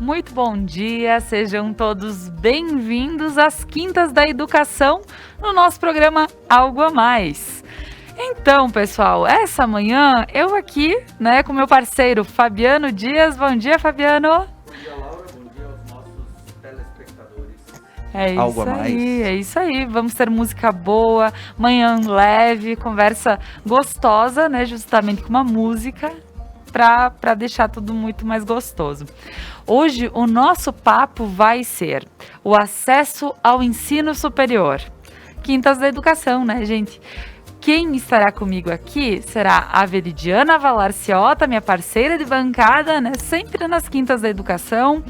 Muito bom dia, sejam todos bem-vindos às Quintas da Educação no nosso programa Algo a Mais. Então, pessoal, essa manhã eu aqui, com meu parceiro Fabiano Dias. Bom dia, Fabiano. Bom dia, Laura. Bom dia aos nossos telespectadores. Algo a mais. É isso aí. Vamos ter música boa, manhã leve, conversa gostosa, justamente com uma música, para deixar tudo muito mais gostoso. Hoje o nosso papo vai ser o acesso ao ensino superior. Quintas da Educação, gente? Quem estará comigo aqui será a Veridiana Valarciota, minha parceira de bancada, sempre nas Quintas da Educação,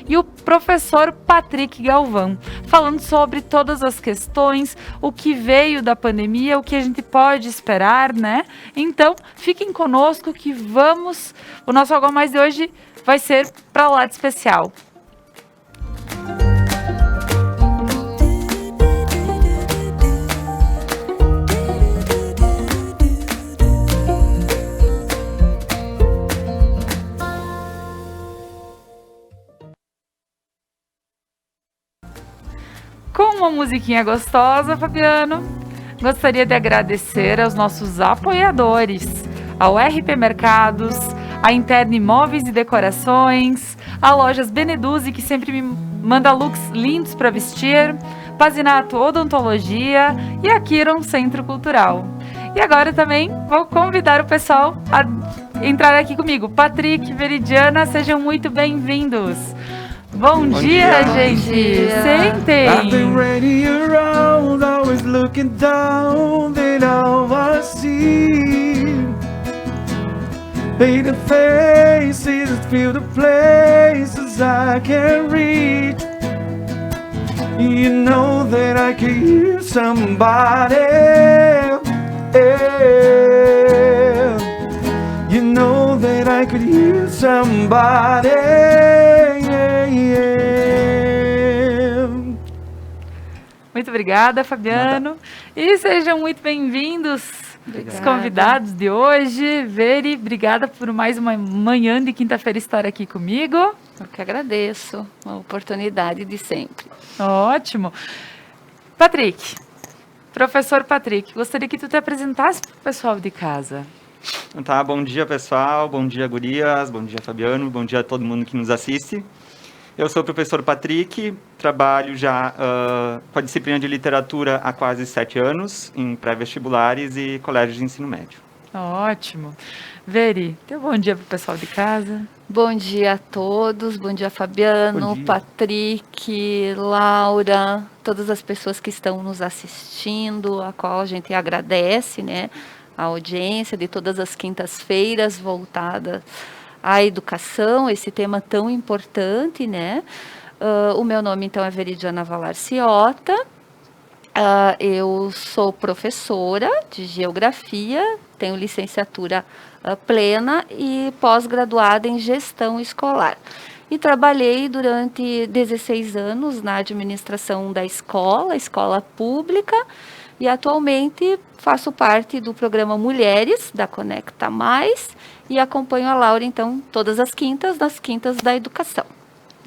e o professor Patrick Galvão, falando sobre todas as questões, o que veio da pandemia, o que a gente pode esperar, Então, fiquem conosco que o nosso Algo a Mais de hoje vai ser para lá de especial. Com uma musiquinha gostosa, Fabiano, gostaria de agradecer aos nossos apoiadores, ao RP Mercados, a Interna Imóveis e Decorações, a Lojas Beneduzzi, que sempre me manda looks lindos para vestir, Pazinato Odontologia e a Kiron Centro Cultural. E agora também vou convidar o pessoal a entrar aqui comigo. Patrick, Veridiana, sejam muito bem-vindos. Bom dia, gente! Sentem! I've been running around, always looking down, then all I see painted faces, feel the places I can't reach. You know that I could use somebody. You know that I could use somebody. Muito obrigada, Fabiano. E sejam muito bem-vindos, os convidados de hoje. Veri, obrigada por mais uma manhã de quinta-feira estar aqui comigo. Eu que agradeço a oportunidade de sempre. Ótimo. Patrick, professor Patrick, gostaria que tu te apresentasse para o pessoal de casa. Tá, bom dia, pessoal. Bom dia, gurias. Bom dia, Fabiano. Bom dia a todo mundo que nos assiste. Eu sou o professor Patrick, trabalho já com a disciplina de literatura há quase 7 anos, em pré-vestibulares e colégios de ensino médio. Ótimo. Veri, teu bom dia para o pessoal de casa. Bom dia a todos, bom dia Fabiano, dia. Patrick, Laura, todas as pessoas que estão nos assistindo, a qual a gente agradece, a audiência de todas as quintas-feiras voltada à educação, esse tema tão importante, o meu nome, então, é Veridiana Valarciota, eu sou professora de Geografia, tenho licenciatura plena e pós-graduada em Gestão Escolar. E trabalhei durante 16 anos na administração da escola pública, e atualmente faço parte do programa Mulheres, da Conecta Mais, e acompanho a Laura, então, todas as quintas, nas Quintas da Educação.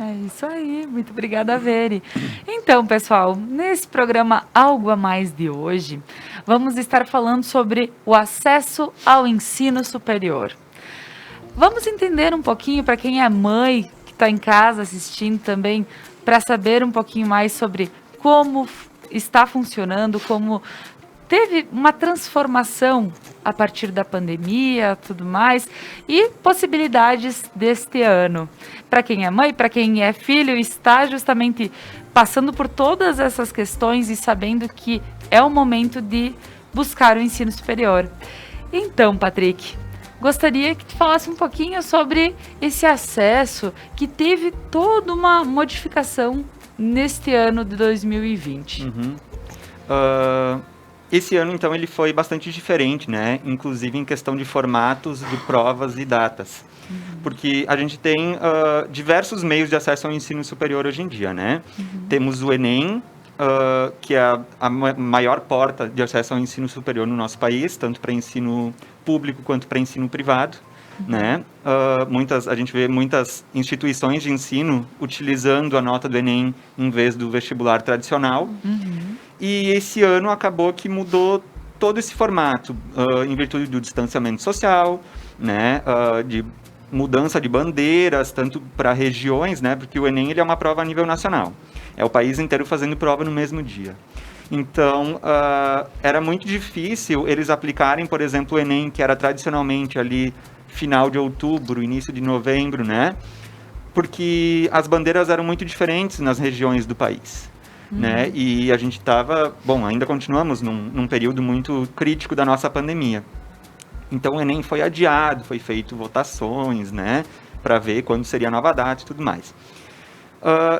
É isso aí, muito obrigada, Veri. Então, pessoal, nesse programa Algo a Mais de hoje, vamos estar falando sobre o acesso ao ensino superior. Vamos entender um pouquinho, para quem é mãe, que está em casa assistindo também, para saber um pouquinho mais sobre como está funcionando, como teve uma transformação a partir da pandemia, tudo mais, e possibilidades deste ano. Para quem é mãe, para quem é filho, está justamente passando por todas essas questões e sabendo que é o momento de buscar o ensino superior. Então, Patrick, gostaria que tu falasse um pouquinho sobre esse acesso que teve toda uma modificação neste ano de 2020. Esse ano, então, ele foi bastante diferente, inclusive em questão de formatos de provas e datas. Porque a gente tem diversos meios de acesso ao ensino superior hoje em dia, Temos o Enem, que é a maior porta de acesso ao ensino superior no nosso país, tanto para ensino público quanto para ensino privado. né? A gente vê muitas instituições de ensino utilizando a nota do Enem em vez do vestibular tradicional. E esse ano acabou que mudou todo esse formato, em virtude do distanciamento social, né? De mudança de bandeiras, tanto para regiões, né? Porque o Enem ele é uma prova a nível nacional. É o país inteiro fazendo prova no mesmo dia. Então, era muito difícil eles aplicarem, por exemplo, o Enem, que era tradicionalmente ali final de outubro, início de novembro, né? Porque as bandeiras eram muito diferentes nas regiões do país, né? E a gente estava, ainda continuamos num período muito crítico da nossa pandemia. Então, o Enem foi adiado, foi feito votações, né? Para ver quando seria a nova data e tudo mais.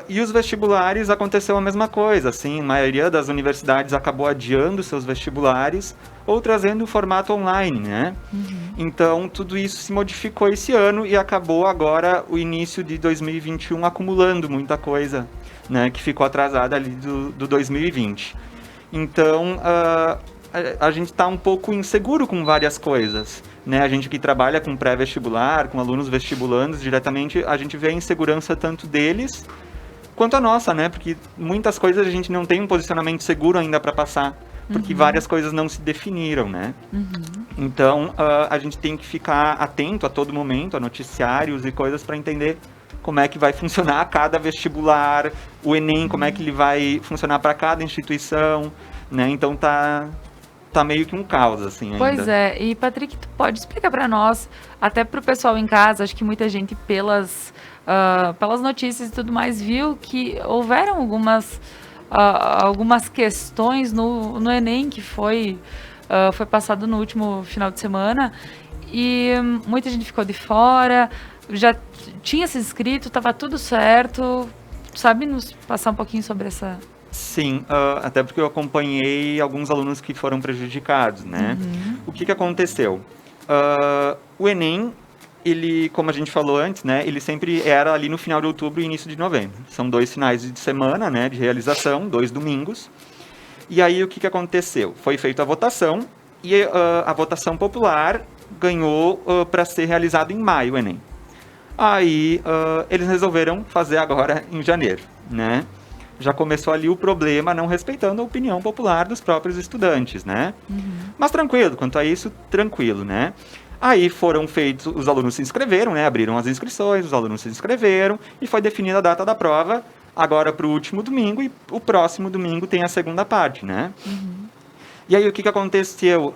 E os vestibulares aconteceu a mesma coisa, assim, a maioria das universidades acabou adiando seus vestibulares ou trazendo o formato online, né? Então, tudo isso se modificou esse ano e acabou agora o início de 2021 acumulando muita coisa, né? Que ficou atrasada ali do 2020. Então, a gente está um pouco inseguro com várias coisas, né? A gente que trabalha com pré-vestibular, com alunos vestibulandos diretamente, a gente vê a insegurança tanto deles quanto a nossa, né? Porque muitas coisas a gente não tem um posicionamento seguro ainda para passar, porque várias coisas não se definiram, né? Então, a gente tem que ficar atento a todo momento a noticiários e coisas para entender como é que vai funcionar cada vestibular, o Enem, como é que ele vai funcionar para cada instituição, né? Então, tá meio que um caos, assim, ainda. Pois é, e Patrick, tu pode explicar para nós, até para o pessoal em casa, acho que muita gente pelas notícias e tudo mais viu que houveram algumas questões no Enem que foi passado no último final de semana e muita gente ficou de fora, já tinha se inscrito, estava tudo certo. Sabe nos passar um pouquinho sobre essa... Sim, até porque eu acompanhei alguns alunos que foram prejudicados, né? O que aconteceu? O Enem, ele, como a gente falou antes, né? Ele sempre era ali no final de outubro e início de novembro. São 2 finais de semana, né? De realização, 2 domingos. E aí, o que aconteceu? Foi feita a votação e a votação popular ganhou para ser realizado em maio, o Enem. Aí, eles resolveram fazer agora em janeiro, né? Já começou ali o problema, não respeitando a opinião popular dos próprios estudantes, né? Mas tranquilo, quanto a isso, tranquilo, né? Aí foram feitos, os alunos se inscreveram, né? Abriram as inscrições, os alunos se inscreveram e foi definida a data da prova agora para o último domingo e o próximo domingo tem a segunda parte, né? E aí o que aconteceu?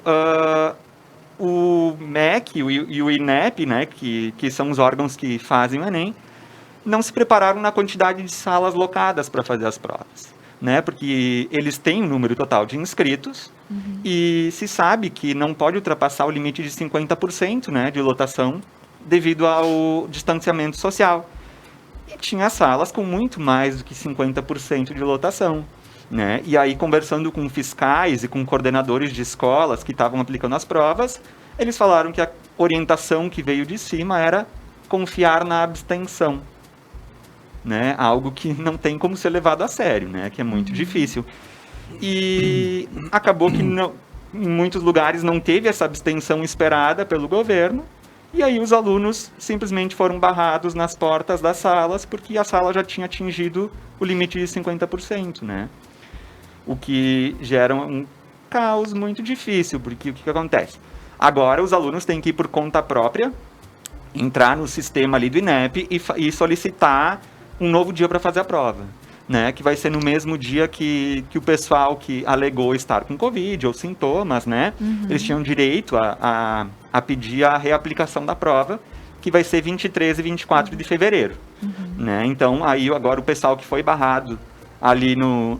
O MEC e o INEP, né? Que são os órgãos que fazem o Enem, não se prepararam na quantidade de salas locadas para fazer as provas, né? Porque eles têm um número total de inscritos e se sabe que não pode ultrapassar o limite de 50%, né, de lotação devido ao distanciamento social. E tinha salas com muito mais do que 50% de lotação, né? E aí, conversando com fiscais e com coordenadores de escolas que estavam aplicando as provas, eles falaram que a orientação que veio de cima era confiar na abstenção, né? Algo que não tem como ser levado a sério, né? Que é muito difícil. E acabou que em muitos lugares não teve essa abstenção esperada pelo governo, e aí os alunos simplesmente foram barrados nas portas das salas, porque a sala já tinha atingido o limite de 50%, né? O que gera um caos muito difícil, porque o que acontece? Agora os alunos têm que ir por conta própria, entrar no sistema ali do INEP e solicitar um novo dia para fazer a prova, né? Que vai ser no mesmo dia que o pessoal que alegou estar com Covid ou sintomas, né? Eles tinham direito a pedir a reaplicação da prova, que vai ser 23 e 24 de fevereiro, né? Então, aí agora o pessoal que foi barrado ali no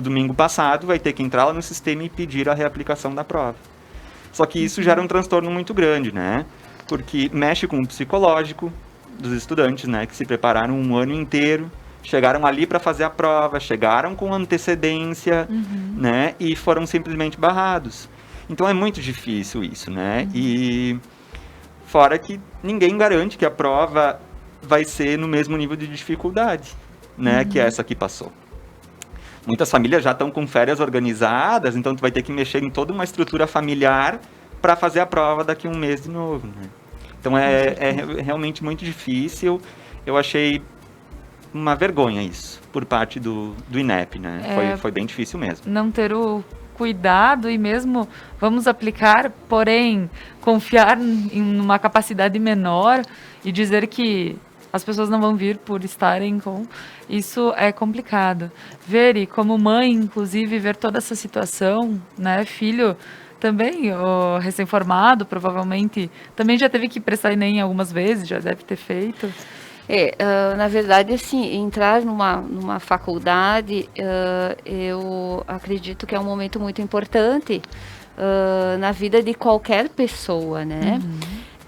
domingo passado vai ter que entrar lá no sistema e pedir a reaplicação da prova. Só que isso gera um transtorno muito grande, né? Porque mexe com o psicológico dos estudantes, né? Que se prepararam um ano inteiro, chegaram ali para fazer a prova, chegaram com antecedência, né? E foram simplesmente barrados. Então é muito difícil isso, né? E fora que ninguém garante que a prova vai ser no mesmo nível de dificuldade, né? Que essa que passou. Muitas famílias já estão com férias organizadas, então tu vai ter que mexer em toda uma estrutura familiar para fazer a prova daqui a um mês de novo, né? Então é realmente muito difícil. Eu achei uma vergonha isso, por parte do INEP, né? Foi bem difícil mesmo. Não ter o cuidado e mesmo vamos aplicar, porém confiar em uma capacidade menor e dizer que as pessoas não vão vir por estarem com... Isso é complicado. Veri, como mãe, inclusive, ver toda essa situação, né? Filho também, o recém-formado, provavelmente, também já teve que prestar ENEM algumas vezes, já deve ter feito. Na verdade, assim, entrar numa faculdade, eu acredito que é um momento muito importante na vida de qualquer pessoa, né?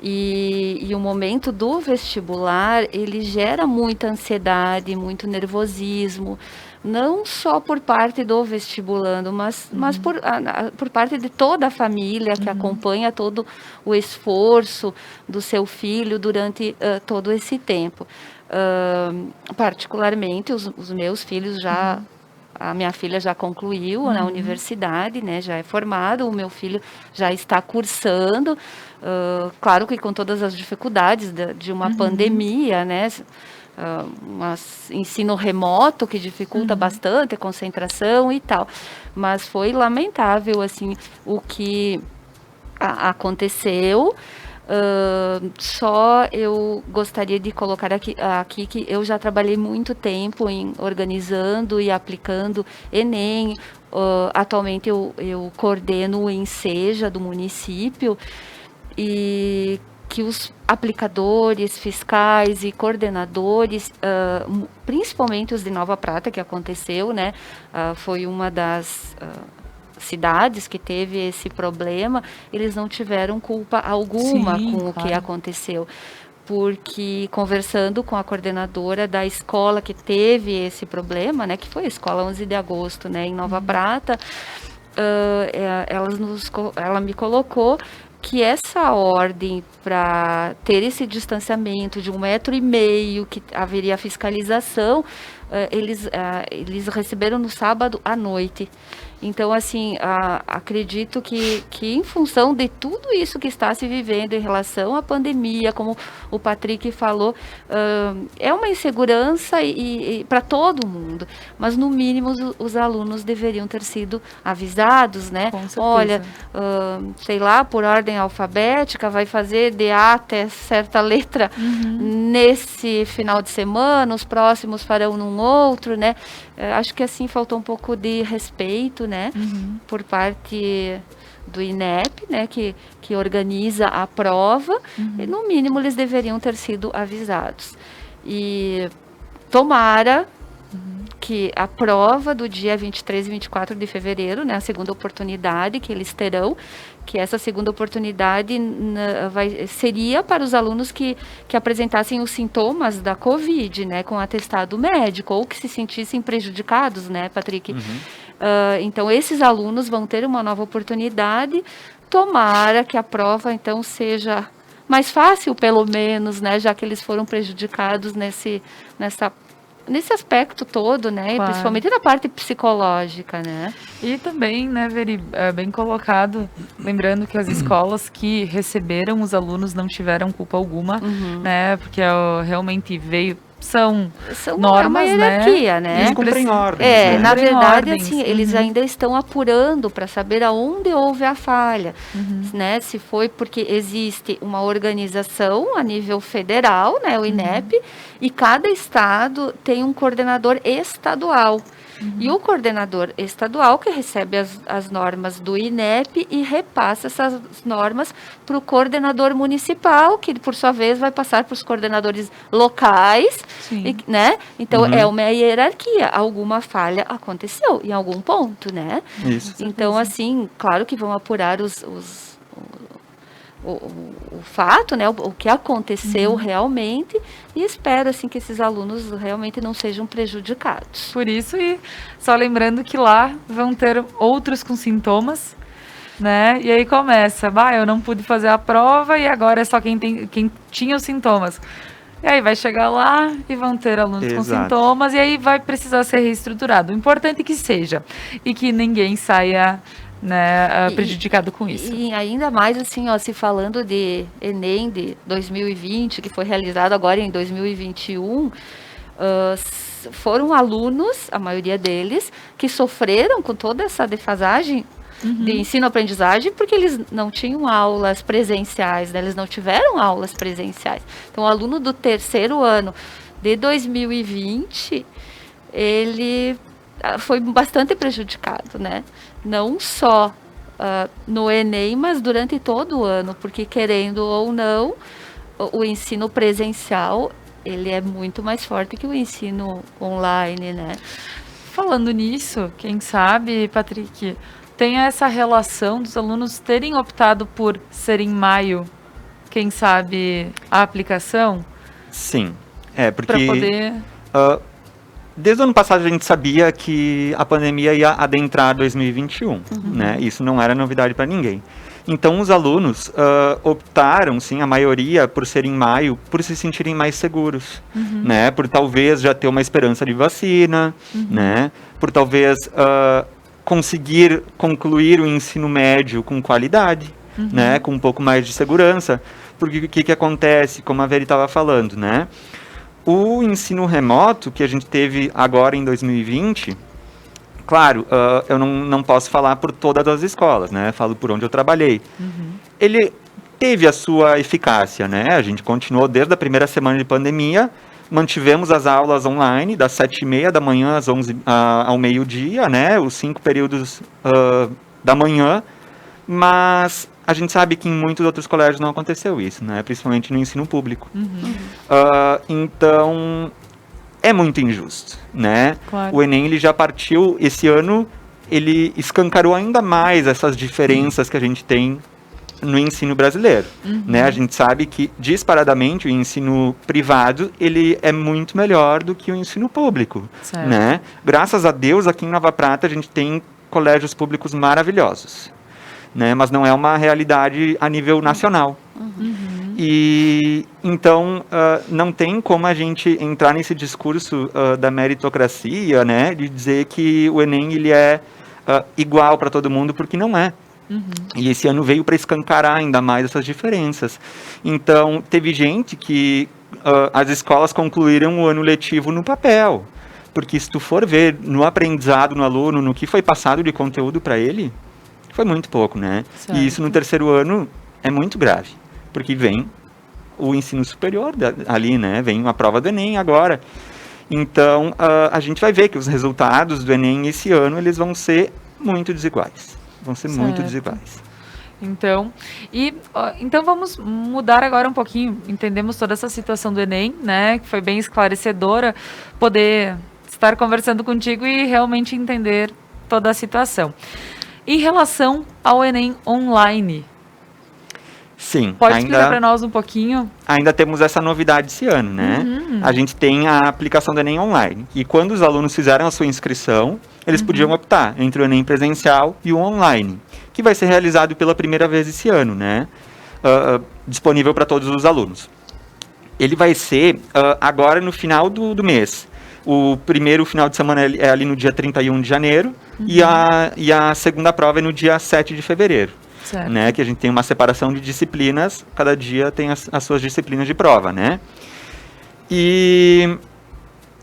E o momento do vestibular, ele gera muita ansiedade, muito nervosismo, não só por parte do vestibulando, mas por parte de toda a família que acompanha todo o esforço do seu filho durante todo esse tempo. Particularmente, os meus filhos já... A minha filha já concluiu na universidade, né? Já é formada, o meu filho já está cursando, claro que com todas as dificuldades de uma pandemia, né? Ensino remoto que dificulta bastante a concentração e tal, mas foi lamentável assim o que aconteceu. Só eu gostaria de colocar aqui que eu já trabalhei muito tempo em organizando e aplicando ENEM. Atualmente eu coordeno o Enseja do município e que os aplicadores, fiscais e coordenadores, principalmente os de Nova Prata, que aconteceu, né? Foi uma das... cidades que teve esse problema, eles não tiveram culpa alguma com o que aconteceu. Porque conversando com a coordenadora da escola que teve esse problema, né, que foi a escola 11 de agosto, né, em Nova Prata, ela me colocou que essa ordem para ter esse distanciamento de 1,5 metro, que haveria fiscalização, eles receberam no sábado à noite. Então, assim, acredito que em função de tudo isso que está se vivendo em relação à pandemia, como o Patrick falou, é uma insegurança e para todo mundo. Mas, no mínimo, os alunos deveriam ter sido avisados, né? Com certeza. Olha, sei lá, por ordem alfabética, vai fazer de A até certa letra nesse final de semana, os próximos farão num outro, né? Acho que assim faltou um pouco de respeito, né, por parte do INEP, né, que organiza a prova, e no mínimo eles deveriam ter sido avisados. E tomara que a prova do dia 23 e 24 de fevereiro, né, a segunda oportunidade que eles terão, que essa segunda oportunidade seria para os alunos que apresentassem os sintomas da Covid, né, com atestado médico, ou que se sentissem prejudicados, né, Patrick? Então, esses alunos vão ter uma nova oportunidade. Tomara que a prova, então, seja mais fácil, pelo menos, né, já que eles foram prejudicados nesse aspecto todo, né? Claro. Principalmente na parte psicológica, né? E também, né, Veri, bem colocado, lembrando que as escolas que receberam os alunos não tiveram culpa alguma, né? Porque realmente são normas, uma hierarquia, né? Eles cumprem ordens, né? Na Cumprem verdade, ordens. assim, eles ainda estão apurando para saber aonde houve a falha, né? Se foi porque existe uma organização a nível federal, né, o INEP, e cada estado tem um coordenador estadual. E o coordenador estadual que recebe as normas do INEP e repassa essas normas para o coordenador municipal, que por sua vez vai passar para os coordenadores locais, né? Então é uma hierarquia. Alguma falha aconteceu em algum ponto, né? Isso. Então, assim, claro que vão apurar o fato, né, o que aconteceu realmente, e espero assim que esses alunos realmente não sejam prejudicados. Por isso, e só lembrando que lá vão ter outros com sintomas, né? E aí começa, eu não pude fazer a prova e agora é só quem tinha os sintomas. E aí vai chegar lá e vão ter alunos com sintomas e aí vai precisar ser reestruturado. O importante é que seja e que ninguém saia né, prejudicado com isso. E ainda mais, assim, ó, se falando de Enem de 2020, que foi realizado agora em 2021, foram alunos, a maioria deles, que sofreram com toda essa defasagem de ensino-aprendizagem, porque eles não tinham aulas presenciais, né? Eles não tiveram aulas presenciais. Então, o aluno do terceiro ano de 2020, ele foi bastante prejudicado, né? Não só no Enem, mas durante todo o ano, porque querendo ou não, o ensino presencial, ele é muito mais forte que o ensino online, né? Falando nisso, quem sabe, Patrick, tem essa relação dos alunos terem optado por ser em maio, quem sabe, a aplicação? Sim, porque Para poder... desde o ano passado a gente sabia que a pandemia ia adentrar 2021, né? Isso não era novidade para ninguém. Então os alunos optaram, sim, a maioria, por ser em maio, por se sentirem mais seguros, né? Por talvez já ter uma esperança de vacina, né? Por talvez conseguir concluir o ensino médio com qualidade, né? Com um pouco mais de segurança. Porque o que acontece, como a Veri estava falando, né? O ensino remoto que a gente teve agora em 2020, claro, eu não posso falar por todas as escolas, né? Falo por onde eu trabalhei. Ele teve a sua eficácia, né? A gente continuou desde a primeira semana de pandemia, mantivemos as aulas online das 7h30 da manhã às 11 ao meio-dia, né? Os 5 períodos da manhã, mas a gente sabe que em muitos outros colégios não aconteceu isso, né? Principalmente no ensino público. Então, é muito injusto, né? Claro. O Enem ele já partiu esse ano, ele escancarou ainda mais essas diferenças que a gente tem no ensino brasileiro, né? A gente sabe que disparadamente o ensino privado ele é muito melhor do que o ensino público, Certo. né? Graças a Deus aqui em Nova Prata a gente tem colégios públicos maravilhosos, né? Mas não é uma realidade a nível nacional. E então não tem como a gente entrar nesse discurso da meritocracia, né? De dizer que o Enem ele é igual para todo mundo, porque não é. E esse ano veio para escancarar ainda mais essas diferenças. Então, teve gente que as escolas concluíram o ano letivo no papel. Porque se tu for ver no aprendizado, no aluno, no que foi passado de conteúdo para ele, foi muito pouco, né? Certo. E isso no terceiro ano é muito grave. Porque vem o ensino superior ali, né? Vem a prova do Enem agora. Então, a gente vai ver que os resultados do Enem esse ano, eles vão ser muito desiguais. Vão ser muito Certo. desiguais. Então, então vamos mudar agora um pouquinho. Entendemos toda essa situação do Enem, né? Que foi bem esclarecedora. Poder estar conversando contigo e realmente entender toda a situação. Em relação ao Enem online, Sim, pode explicar para nós um pouquinho? ainda temos essa novidade esse ano, né? A gente tem a aplicação do Enem online. E quando os alunos fizeram a sua inscrição, eles podiam optar entre o Enem presencial e o online, que vai ser realizado pela primeira vez esse ano, né? Disponível para todos os alunos. Ele vai ser agora no final do mês. O primeiro final de semana é ali no dia 31 de janeiro e a segunda prova é no dia 7 de fevereiro. Certo. Né, que a gente tem uma separação de disciplinas, cada dia tem as suas disciplinas de prova, né? E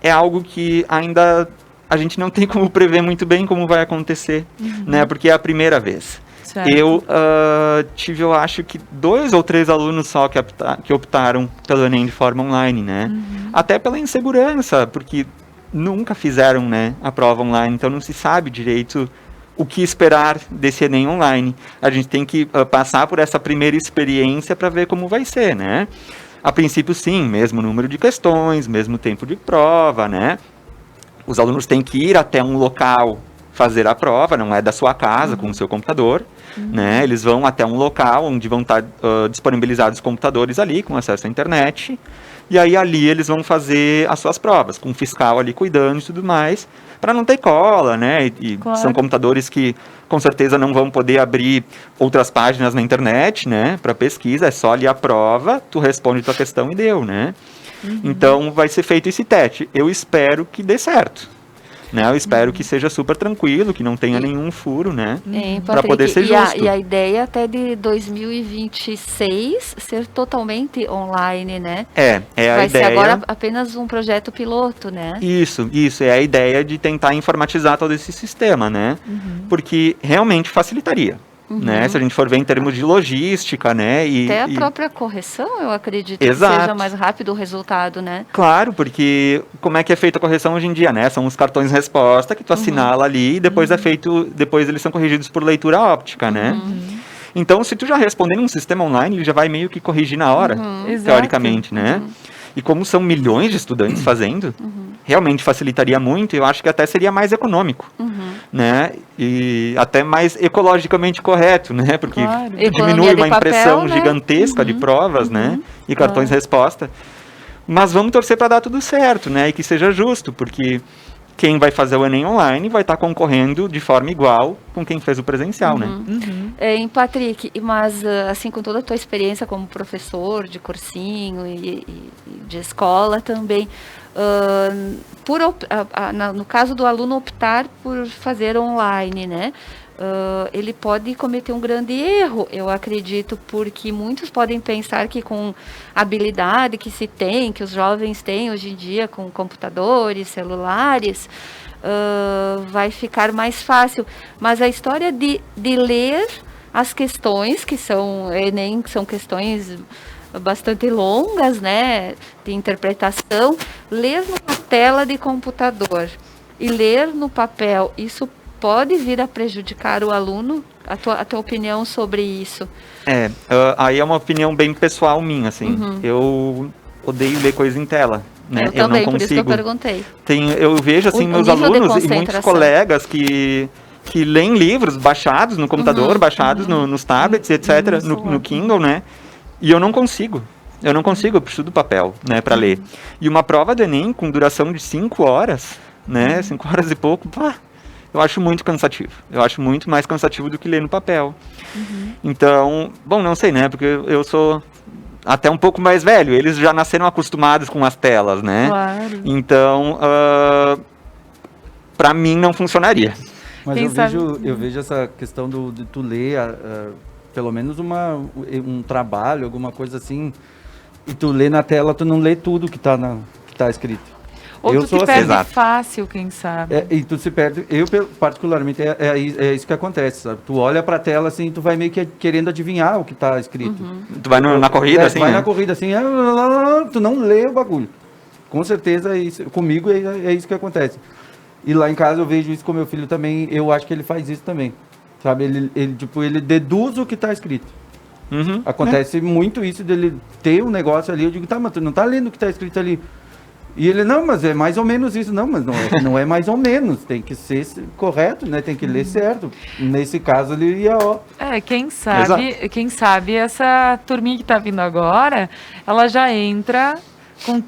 é algo que ainda a gente não tem como prever muito bem como vai acontecer, né? Porque é a primeira vez. Certo. Eu tive, eu acho que 2 ou 3 alunos só que optaram pelo Enem de forma online, né? Até pela insegurança, porque nunca fizeram, né, a prova online, então não se sabe direito o que esperar desse Enem online. A gente tem que passar por essa primeira experiência para ver como vai ser, né? A princípio, sim, mesmo número de questões, mesmo tempo de prova, né? Os alunos têm que ir até um local fazer a prova, não é da sua casa com o seu computador, né? Eles vão até um local onde vão estar disponibilizados computadores ali, com acesso à internet, e aí ali eles vão fazer as suas provas, com um fiscal ali cuidando e tudo mais, para não ter cola, né? E Claro. são computadores que com certeza não vão poder abrir outras páginas na internet, né? Para pesquisa, é só ali a prova, tu responde tua questão e deu, né? Então vai ser feito esse teste. Eu espero que dê certo, né? Eu espero que seja super tranquilo, que não tenha nenhum furo, né? Para Patrick, poder ser justo. E a ideia até de 2026 ser totalmente online, né? É a Vai ideia. ser agora apenas um projeto piloto, né? Isso, é a ideia de tentar informatizar todo esse sistema, né? Porque realmente facilitaria, né? Se a gente for ver em termos de logística, né? Até a própria correção, eu acredito Exato. que seja mais rápido o resultado, né? Claro, porque como é que é feita a correção hoje em dia, né? São os cartões resposta que tu assinala ali e depois depois eles são corrigidos por leitura óptica, né? Então, se tu já responder num sistema online, ele já vai meio que corrigir na hora, teoricamente, né? E como são milhões de estudantes fazendo, realmente facilitaria muito, eu acho que até seria mais econômico, né? E até mais ecologicamente correto, né? Porque tu diminui uma impressão gigantesca de provas, né? E cartões resposta. Mas vamos torcer para dar tudo certo, né? E que seja justo, porque quem vai fazer o Enem online vai estar concorrendo de forma igual com quem fez o presencial, né? Em Patrick, mas assim, com toda a tua experiência como professor de cursinho e de escola também, no caso do aluno optar por fazer online, né? Ele pode cometer um grande erro, eu acredito, porque muitos podem pensar que com a habilidade que se tem, que os jovens têm hoje em dia com computadores, celulares, vai ficar mais fácil. Mas a história de ler as questões, que são Enem, que são questões bastante longas, né, de interpretação, ler numa tela de computador e ler no papel, isso pode vir a prejudicar o aluno? A tua opinião sobre isso? Aí é uma opinião bem pessoal minha, assim. Eu odeio ler coisa em tela, né? Eu também, não consigo. Por isso que eu perguntei. Eu vejo, assim, meus alunos e muitos colegas que leem livros baixados no computador, baixados nos tablets, etc., no Kindle, né? E eu não consigo. Eu preciso do papel, né, para ler. E uma prova do Enem com duração de 5 horas, né, 5 horas e pouco, eu acho muito cansativo. Eu acho muito mais cansativo do que ler no papel. Então, bom, não sei, né? Porque eu sou até um pouco mais velho. Eles já nasceram acostumados com as telas, né? Claro. Então, para mim não funcionaria. Mas eu vejo essa questão de tu ler, pelo menos um trabalho, alguma coisa assim, e tu lê na tela, tu não lê tudo que tá escrito. Ou eu tu sou te assim. perde fácil, quem sabe. E tu se perde. Eu, particularmente, é isso que acontece, sabe? Tu olha pra tela, assim, tu vai meio que querendo adivinhar o que tá escrito. Tu vai na corrida, assim, Tu vai né? na corrida, assim, tu não lê o bagulho. Com certeza, comigo é isso que acontece. E lá em casa eu vejo isso com meu filho também, eu acho que ele faz isso também. Sabe? Ele deduz o que tá escrito. Acontece muito isso dele ter um negócio ali, eu digo, tá, mas tu não tá lendo o que tá escrito ali. E ele, não, mas é mais ou menos isso. Não, mas não é mais ou menos. Tem que ser correto, né? Tem que ler certo. Nesse caso, ele ia, quem sabe essa turminha que tá vindo agora, ela já entra com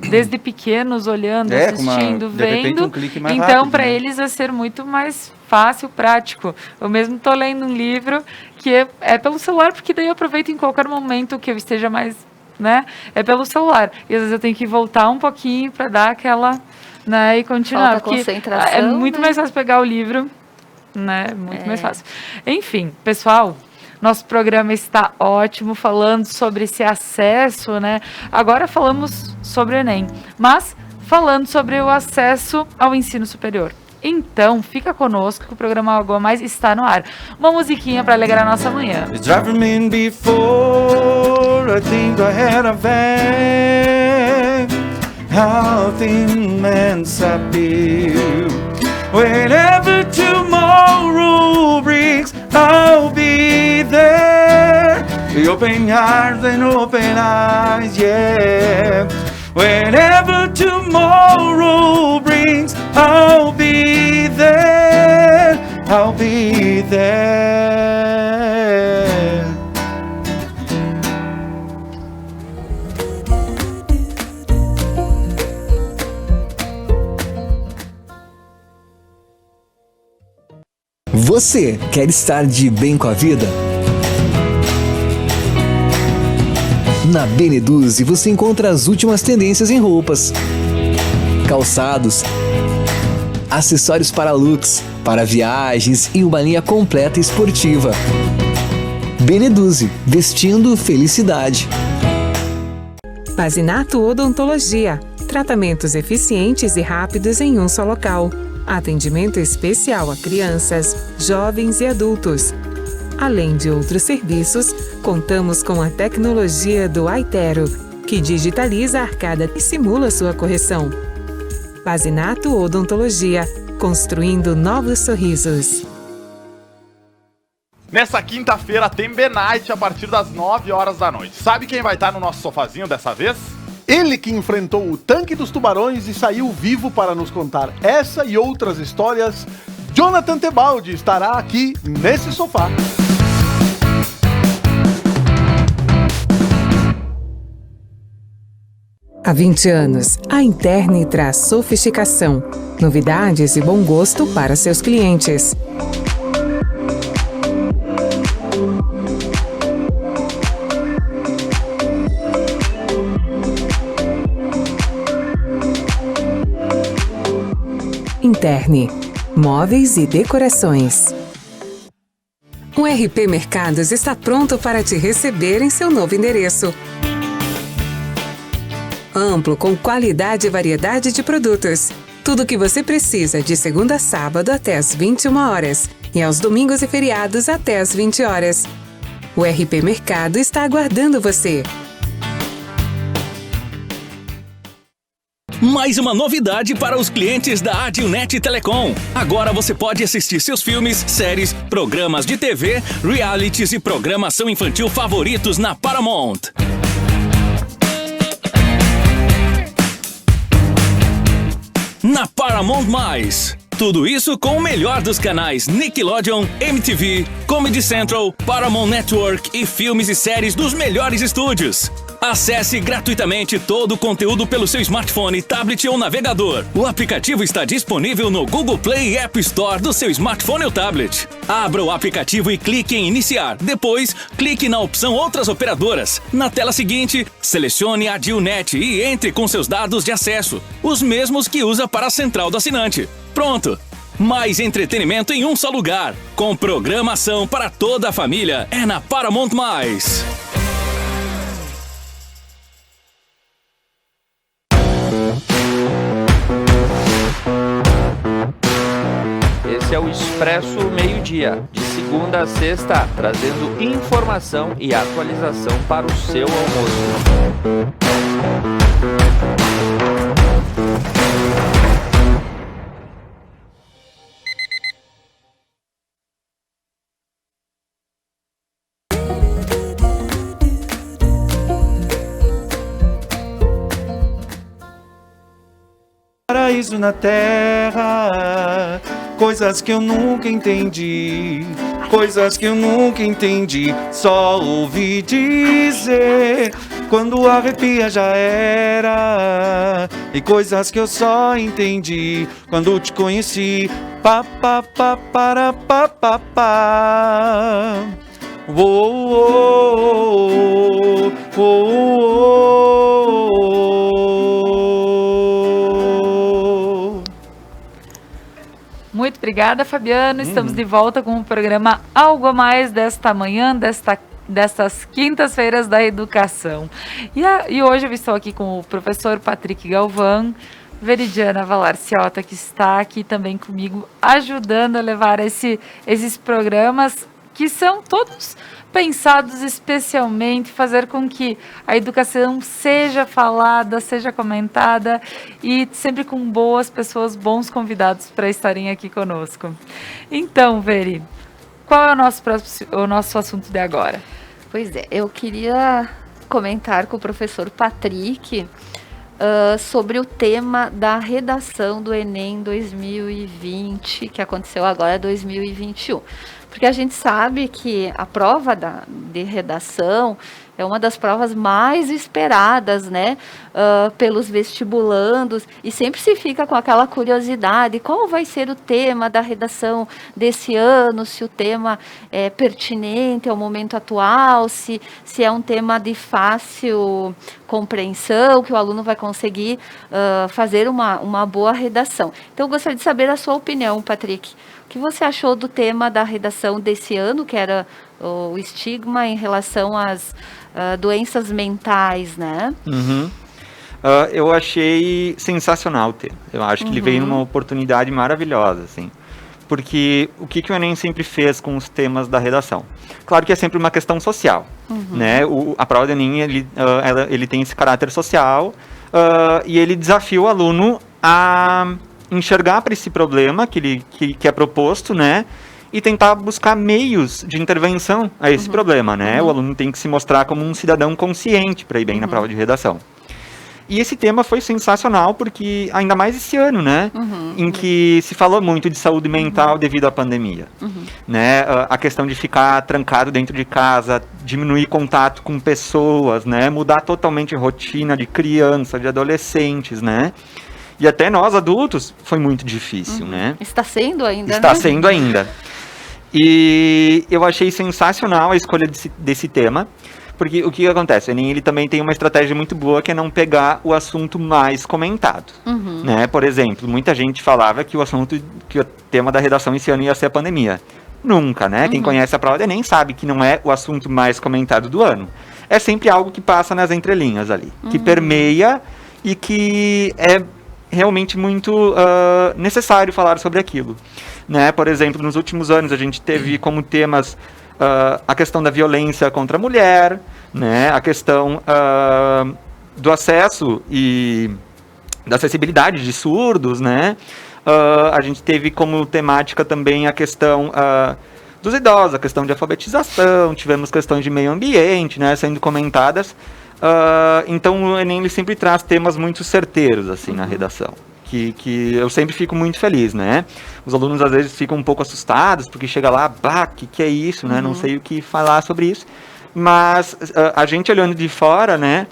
desde pequenos, olhando, assistindo, de repente, vendo. um clique mais Então, rápido, para né? eles vai ser muito mais fácil, prático. Eu mesmo tô lendo um livro que é pelo celular, porque daí eu aproveito em qualquer momento que eu esteja mais, né? É pelo celular. E às vezes eu tenho que voltar um pouquinho para dar aquela, né, e continuar. Falta porque concentração, é muito né? mais fácil pegar o livro, né? Muito mais fácil. Enfim, pessoal, nosso programa está ótimo, falando sobre esse acesso, né? Agora falamos sobre o Enem, mas falando sobre o acesso ao ensino superior. Então, fica conosco que o programa Algo Mais está no ar. Uma musiquinha para alegrar a nossa manhã. It's driving me before I think I had a van. How thin man appeal. Whenever tomorrow brings, I'll be there. The open arms and open eyes, yeah. Whenever tomorrow brings, I'll be there. I'll be there. Você quer estar de bem com a vida? Na Beneduzzi você encontra as últimas tendências em roupas, calçados, acessórios para looks, para viagens e uma linha completa esportiva. Beneduze, vestindo felicidade. Pazinato Odontologia. Tratamentos eficientes e rápidos em um só local. Atendimento especial a crianças, jovens e adultos. Além de outros serviços, contamos com a tecnologia do Aitero, que digitaliza a arcada e simula sua correção. Pazinato Odontologia, construindo novos sorrisos. Nessa quinta-feira tem B-Night a partir das 9 horas da noite. Sabe quem vai estar no nosso sofazinho dessa vez? Ele que enfrentou o tanque dos tubarões e saiu vivo para nos contar essa e outras histórias, Jonathan Tebaldi estará aqui nesse sofá. Há 20 anos, a Interni traz sofisticação, novidades e bom gosto para seus clientes. Interni, móveis e decorações. O RP Mercados está pronto para te receber em seu novo endereço. Amplo, com qualidade e variedade de produtos. Tudo o que você precisa de segunda a sábado até às 21 horas e aos domingos e feriados até às 20 horas. O RP Mercado está aguardando você. Mais uma novidade para os clientes da Adilnet Telecom. Agora você pode assistir seus filmes, séries, programas de TV, realities e programação infantil favoritos na Paramount. Na Paramount+. Tudo isso com o melhor dos canais Nickelodeon, MTV, Comedy Central, Paramount Network e filmes e séries dos melhores estúdios. Acesse gratuitamente todo o conteúdo pelo seu smartphone, tablet ou navegador. O aplicativo está disponível no Google Play e App Store do seu smartphone ou tablet. Abra o aplicativo e clique em Iniciar. Depois, clique na opção Outras Operadoras. Na tela seguinte, selecione a Adilnet e entre com seus dados de acesso, os mesmos que usa para a central do assinante. Pronto! Mais entretenimento em um só lugar. Com programação para toda a família. É na Paramount+. Esse é o Expresso Meio-Dia, de segunda a sexta, trazendo informação e atualização para o seu almoço. Paraíso na terra, coisas que eu nunca entendi, coisas que eu nunca entendi, só ouvi dizer, quando arrepia já era, e coisas que eu só entendi, quando te conheci, pa pa pa para pa pa pa. Uou, uou, uou, uou. Muito obrigada, Fabiano. Estamos de volta com o programa Algo a Mais desta manhã, destas quintas-feiras da educação. E hoje eu estou aqui com o professor Patrick Galvão, Veridiana Valarciota, que está aqui também comigo, ajudando a levar esses programas que são todos pensados especialmente fazer com que a educação seja falada, seja comentada e sempre com boas pessoas, bons convidados para estarem aqui conosco. Então, Veri, qual é o nosso assunto de agora? Pois é, eu queria comentar com o professor Patrick sobre o tema da redação do Enem 2020, que aconteceu agora 2021. Porque a gente sabe que a prova de redação, é uma das provas mais esperadas, né, pelos vestibulandos, e sempre se fica com aquela curiosidade, qual vai ser o tema da redação desse ano, se o tema é pertinente ao momento atual, se é um tema de fácil compreensão, que o aluno vai conseguir fazer uma boa redação. Então, eu gostaria de saber a sua opinião, Patrick. O que você achou do tema da redação desse ano, que era o estigma em relação às doenças mentais, né? Eu achei sensacional o tema. Eu acho que ele veio numa oportunidade maravilhosa, assim. Porque o que o Enem sempre fez com os temas da redação? Claro que é sempre uma questão social, né? A prova do Enem, ele tem esse caráter social e ele desafia o aluno a enxergar para esse problema que é proposto, né? E tentar buscar meios de intervenção a esse problema, né? O aluno tem que se mostrar como um cidadão consciente para ir bem na prova de redação. E esse tema foi sensacional porque, ainda mais esse ano, né? Em que se falou muito de saúde mental devido à pandemia. Né? A questão de ficar trancado dentro de casa, diminuir contato com pessoas, né? Mudar totalmente a rotina de criança, de adolescentes, né? E até nós, adultos, foi muito difícil, né? Está sendo ainda, Está sendo ainda. E eu achei sensacional a escolha desse tema. Porque o que acontece? O Enem, ele também tem uma estratégia muito boa, que é não pegar o assunto mais comentado. Né? Por exemplo, muita gente falava que o tema da redação esse ano ia ser a pandemia. Nunca, né? Quem conhece a prova do Enem sabe que não é o assunto mais comentado do ano. É sempre algo que passa nas entrelinhas ali, que permeia e que é realmente muito necessário falar sobre aquilo. Né? Por exemplo, nos últimos anos a gente teve como temas a questão da violência contra a mulher, né? A questão do acesso e da acessibilidade de surdos, né? A gente teve como temática também a questão dos idosos, a questão de alfabetização, tivemos questões de meio ambiente, né, sendo comentadas. Então o Enem, ele sempre traz temas muito certeiros assim, na redação. Que eu sempre fico muito feliz, né? Os alunos às vezes ficam um pouco assustados, porque chega lá, que é isso, né? Não sei o que falar sobre isso. Mas a gente olhando de fora, né?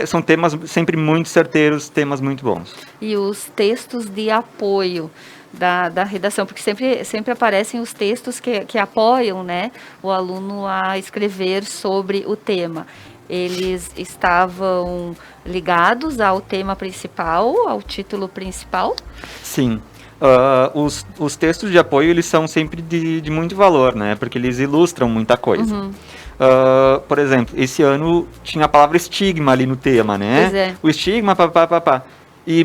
São temas sempre muito certeiros, temas muito bons. E os textos de apoio da redação, porque sempre aparecem os textos que apoiam, né, o aluno a escrever sobre o tema. Eles estavam ligados ao tema principal, ao título principal? Sim. Os textos de apoio, eles são sempre de muito valor, né? Porque eles ilustram muita coisa. Por exemplo, esse ano tinha a palavra estigma ali no tema, né? Pois é. O estigma, E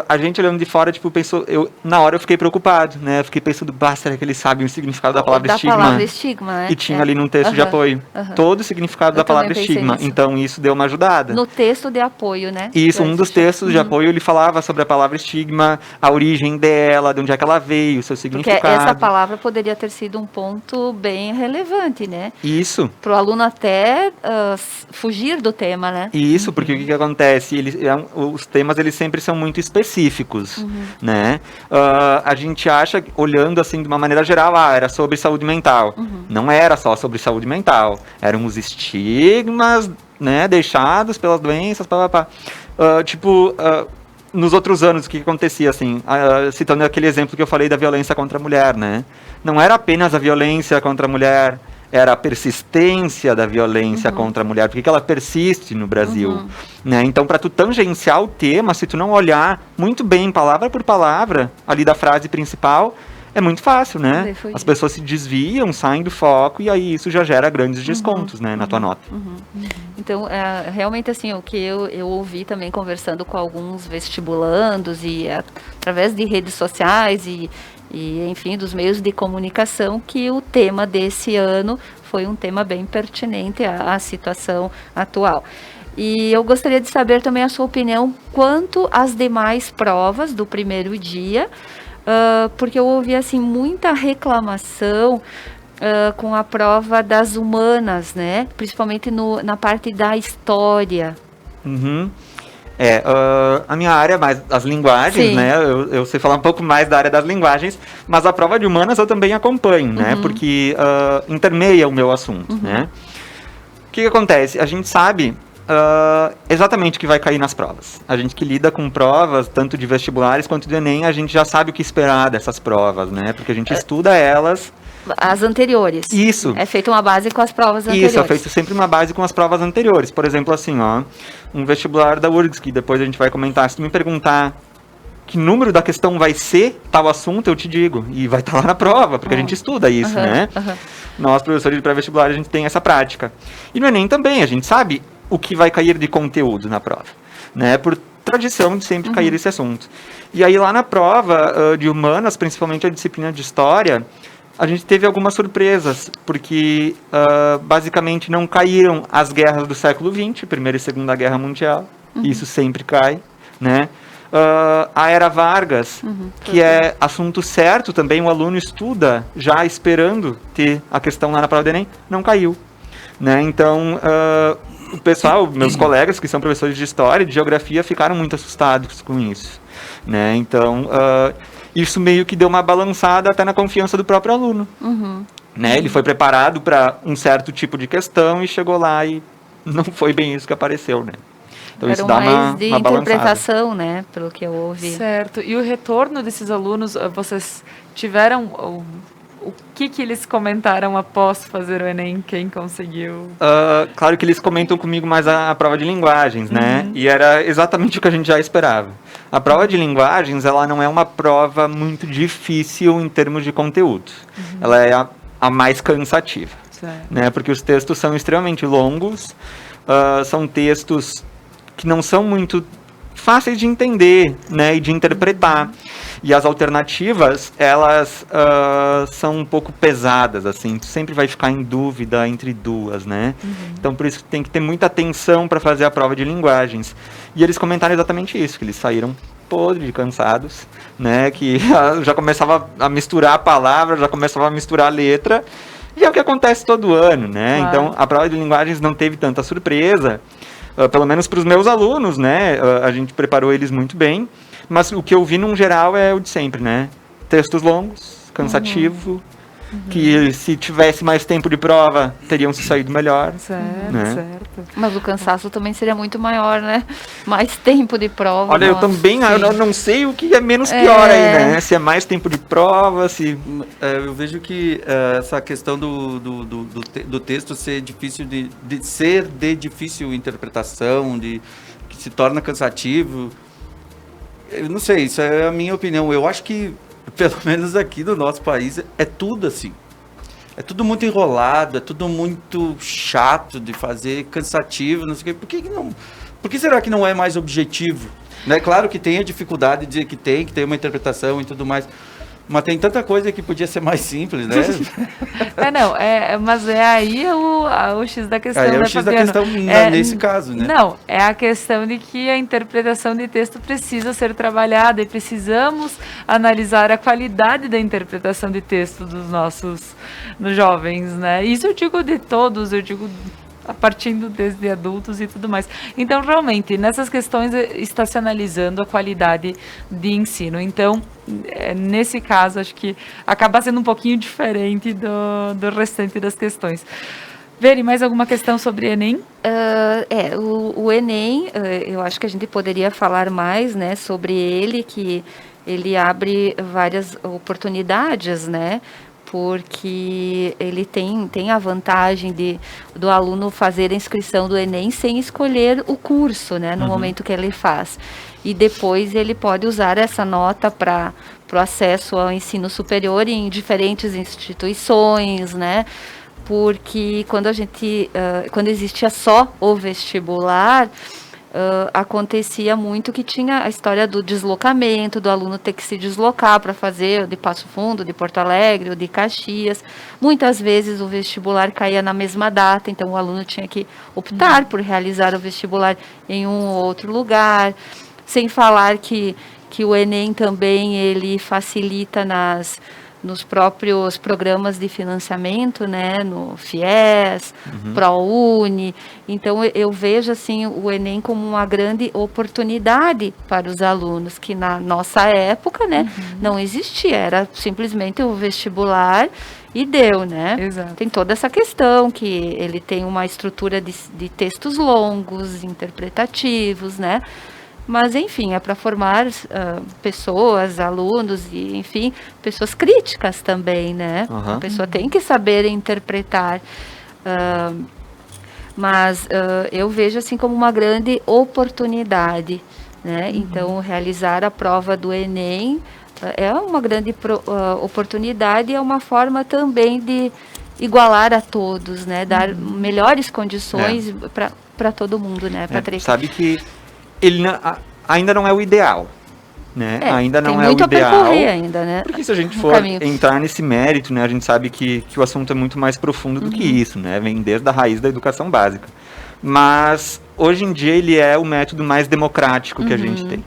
a gente olhando de fora, tipo, pensou... na hora eu fiquei preocupado, né? Eu fiquei pensando, será que eles sabem o significado da palavra estigma? Da palavra estigma, né? E tinha ali num texto de apoio. Todo o significado da palavra estigma. Nisso. Então, isso deu uma ajudada. No texto de apoio, né? Isso, um dos textos de apoio, ele falava sobre a palavra estigma, a origem dela, de onde é que ela veio, o seu significado. Porque essa palavra poderia ter sido um ponto bem relevante, né? Isso. Para o aluno até fugir do tema, né? Isso, porque o que acontece? Os temas, eles sempre são muito específicos, né? A gente acha, olhando assim de uma maneira geral, era sobre saúde mental. Não era só sobre saúde mental. Eram os estigmas, né, deixados pelas doenças, nos outros anos, o que acontecia, assim, citando aquele exemplo que eu falei da violência contra a mulher, né? Não era apenas a violência contra a mulher, era a persistência da violência contra a mulher, porque ela persiste no Brasil, né? Então, para tu tangenciar o tema, se tu não olhar muito bem, palavra por palavra, ali da frase principal, é muito fácil, né? As pessoas se desviam, saem do foco, e aí isso já gera grandes descontos, né, na tua nota. Então, realmente, assim, o que eu ouvi também conversando com alguns vestibulandos e através de redes sociais e enfim, dos meios de comunicação, que o tema desse ano foi um tema bem pertinente à situação atual. E eu gostaria de saber também a sua opinião quanto às demais provas do primeiro dia, porque eu ouvi, assim, muita reclamação com a prova das humanas, né? Principalmente na parte da história. A minha área é mais as linguagens, né? Eu sei falar um pouco mais da área das linguagens, mas a prova de humanas eu também acompanho, né? Porque intermeia o meu assunto, né? O que acontece? A gente sabe exatamente o que vai cair nas provas. A gente que lida com provas, tanto de vestibulares quanto do Enem, a gente já sabe o que esperar dessas provas, né? Porque a gente estuda elas. As anteriores. Isso. É feita uma base com as provas anteriores. Isso, é feito sempre uma base com as provas anteriores. Por exemplo, assim, ó, um vestibular da URGS, que depois a gente vai comentar. Se tu me perguntar que número da questão vai ser tal assunto, eu te digo. E vai estar lá na prova, porque a gente estuda isso, né? Nós, professores de pré-vestibular, a gente tem essa prática. E no Enem também, a gente sabe o que vai cair de conteúdo na prova, né? Por tradição de sempre cair esse assunto. E aí lá na prova de humanas, principalmente a disciplina de história, a gente teve algumas surpresas, porque basicamente não caíram as guerras do século XX, Primeira e Segunda Guerra Mundial, isso sempre cai, né? A Era Vargas, que é assunto certo também, o aluno estuda já esperando ter a questão lá na prova do Enem, não caiu, né? Então, o pessoal, meus colegas que são professores de História e de Geografia ficaram muito assustados com isso, né? Então, isso meio que deu uma balançada até na confiança do próprio aluno, né? Ele foi preparado para um certo tipo de questão e chegou lá e não foi bem isso que apareceu, né? Então isso dá mais de uma interpretação, né? Pelo que eu ouvi. Certo. E o retorno desses alunos, vocês tiveram... O que eles comentaram após fazer o Enem? Quem conseguiu? Claro que eles comentam comigo mais a prova de linguagens, né? E era exatamente o que a gente já esperava. A prova de linguagens, ela não é uma prova muito difícil em termos de conteúdo. Ela é a mais cansativa, né? Porque os textos são extremamente longos, são textos que não são muito fáceis de entender, né, e de interpretar. E as alternativas, elas são um pouco pesadas, assim, tu sempre vai ficar em dúvida entre duas, né? Então, por isso tem que ter muita atenção para fazer a prova de linguagens. E eles comentaram exatamente isso, que eles saíram podres de cansados, né, que já começava a misturar a palavra, já começava a misturar a letra, e é o que acontece todo ano, né? Claro. Então, a prova de linguagens não teve tanta surpresa, pelo menos para os meus alunos, né? A gente preparou eles muito bem, mas o que eu vi, num geral, é o de sempre, né? Textos longos, cansativo, que se tivesse mais tempo de prova, teriam se saído melhor. Certo, né? certo. Mas o cansaço também seria muito maior, né? Mais tempo de prova. Olha, eu também eu não sei o que é menos pior aí, né? Se é mais tempo de prova, se... eu vejo que essa questão do texto ser difícil de ser de difícil interpretação, que se torna cansativo, eu não sei, isso é a minha opinião. Eu acho que, pelo menos aqui no nosso país, é tudo assim. É tudo muito enrolado, é tudo muito chato de fazer, cansativo, não sei o quê. Por que será que não é mais objetivo? Né? Claro que tem a dificuldade de dizer que tem uma interpretação e tudo mais. Mas tem tanta coisa que podia ser mais simples, né? Mas é aí o X da questão, aí é o né, X da Fabiano? questão nesse caso, né? Não, é a questão de que a interpretação de texto precisa ser trabalhada e precisamos analisar a qualidade da interpretação de texto dos nossos jovens, né? Isso eu digo de todos, eu digo partindo desde adultos e tudo mais. Então, realmente, nessas questões está se analisando a qualidade de ensino. Então, nesse caso, acho que acaba sendo um pouquinho diferente do restante das questões. Veri, mais alguma questão sobre Enem? O Enem, eu acho que a gente poderia falar mais, né, sobre ele, que ele abre várias oportunidades, né? Porque ele tem a vantagem do aluno fazer a inscrição do Enem sem escolher o curso, né, no momento que ele faz. E depois ele pode usar essa nota para o acesso ao ensino superior em diferentes instituições, né? Porque quando existia só o vestibular, acontecia muito que tinha a história do deslocamento, do aluno ter que se deslocar para fazer de Passo Fundo, de Porto Alegre ou de Caxias. Muitas vezes o vestibular caía na mesma data, então o aluno tinha que optar por realizar o vestibular em um ou outro lugar, sem falar que o Enem também ele facilita nos próprios programas de financiamento, né, no FIES, ProUni. Então, eu vejo assim, o Enem como uma grande oportunidade para os alunos, que na nossa época, né, não existia, era simplesmente o vestibular e deu, né? Exato. Tem toda essa questão que ele tem uma estrutura de textos longos, interpretativos, né? Mas, enfim, é para formar pessoas, alunos e, enfim, pessoas críticas também, né? A pessoa tem que saber interpretar. Mas eu vejo, assim, como uma grande oportunidade, né? Então, realizar a prova do Enem é uma grande oportunidade e é uma forma também de igualar a todos, né? Dar melhores condições para todo mundo, né, Patrick? Sabe que ele ainda não é o ideal, né? Ainda não é o ideal. Tem muito a percorrer ainda, né? Porque se a gente for entrar nesse mérito, né, a gente sabe que o assunto é muito mais profundo do que isso, né? Vem desde a raiz da educação básica. Mas hoje em dia ele é o método mais democrático que a gente tem.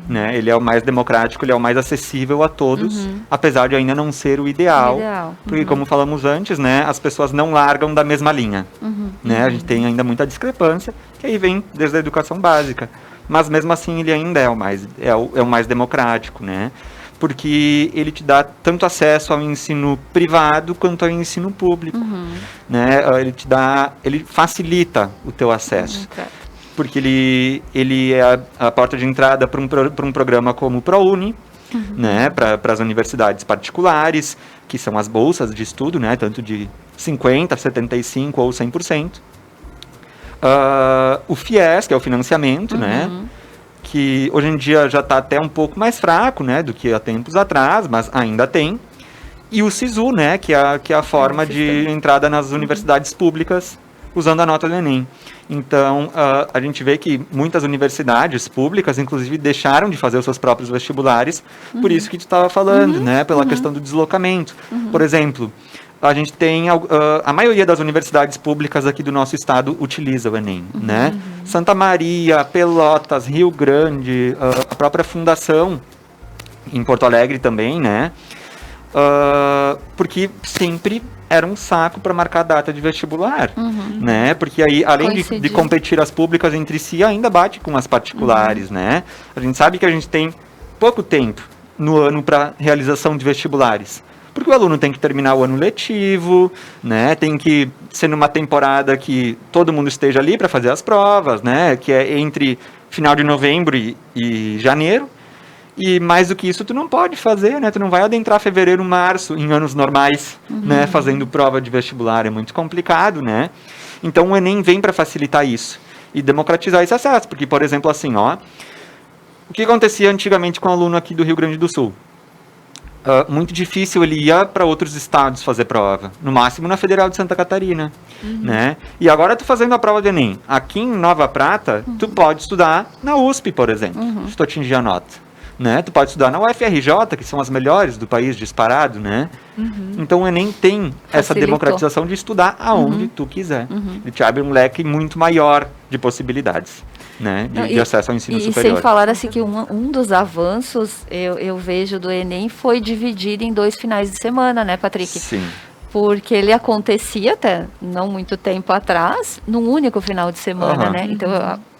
Né? Ele é o mais democrático, ele é o mais acessível a todos, apesar de ainda não ser o ideal. Porque, como falamos antes, né, as pessoas não largam da mesma linha. Né? A gente tem ainda muita discrepância, que aí vem desde a educação básica. Mas mesmo assim ele ainda é o mais democrático, né? Porque ele te dá tanto acesso ao ensino privado quanto ao ensino público. Né? Ele facilita o teu acesso. Porque ele é a porta de entrada para um programa como o ProUni, né, para as universidades particulares, que são as bolsas de estudo, né, tanto de 50%, 75% ou 100%. O FIES, que é o financiamento, né, que hoje em dia já está até um pouco mais fraco, né, do que há tempos atrás, mas ainda tem. E o SISU, né, que é a forma de entrada nas universidades públicas usando a nota do Enem. Então, a gente vê que muitas universidades públicas, inclusive, deixaram de fazer os seus próprios vestibulares, por isso que tu estava falando, né? Pela questão do deslocamento. Por exemplo, a gente tem... a maioria das universidades públicas aqui do nosso estado utiliza o Enem, né? Santa Maria, Pelotas, Rio Grande, a própria Fundação, em Porto Alegre também, né? Porque sempre era um saco para marcar a data de vestibular, né? Porque aí, além de competir as públicas entre si, ainda bate com as particulares, né? A gente sabe que a gente tem pouco tempo no ano para realização de vestibulares, porque o aluno tem que terminar o ano letivo, né? Tem que ser numa temporada que todo mundo esteja ali para fazer as provas, né? Que é entre final de novembro e janeiro. E mais do que isso, tu não pode fazer, né? Tu não vai adentrar fevereiro, março, em anos normais, né? Fazendo prova de vestibular. É muito complicado, né? Então, o Enem vem para facilitar isso e democratizar esse acesso. Porque, por exemplo, assim, ó... O que acontecia antigamente com o aluno aqui do Rio Grande do Sul? Muito difícil, ele ia para outros estados fazer prova. No máximo, na Federal de Santa Catarina, né? E agora, tu fazendo a prova do Enem. Aqui em Nova Prata, tu pode estudar na USP, por exemplo, se tu atingir a nota. Né? Tu pode estudar na UFRJ, que são as melhores do país, disparado, né? Então o Enem tem essa democratização de estudar aonde tu quiser. Ele te abre um leque muito maior de possibilidades, né? De acesso ao ensino superior. E sem falar assim que um dos avanços, eu vejo do Enem, foi dividir em 2 finais de semana, né, Patrick? Sim. Porque ele acontecia até não muito tempo atrás, num único final de semana, né? Então,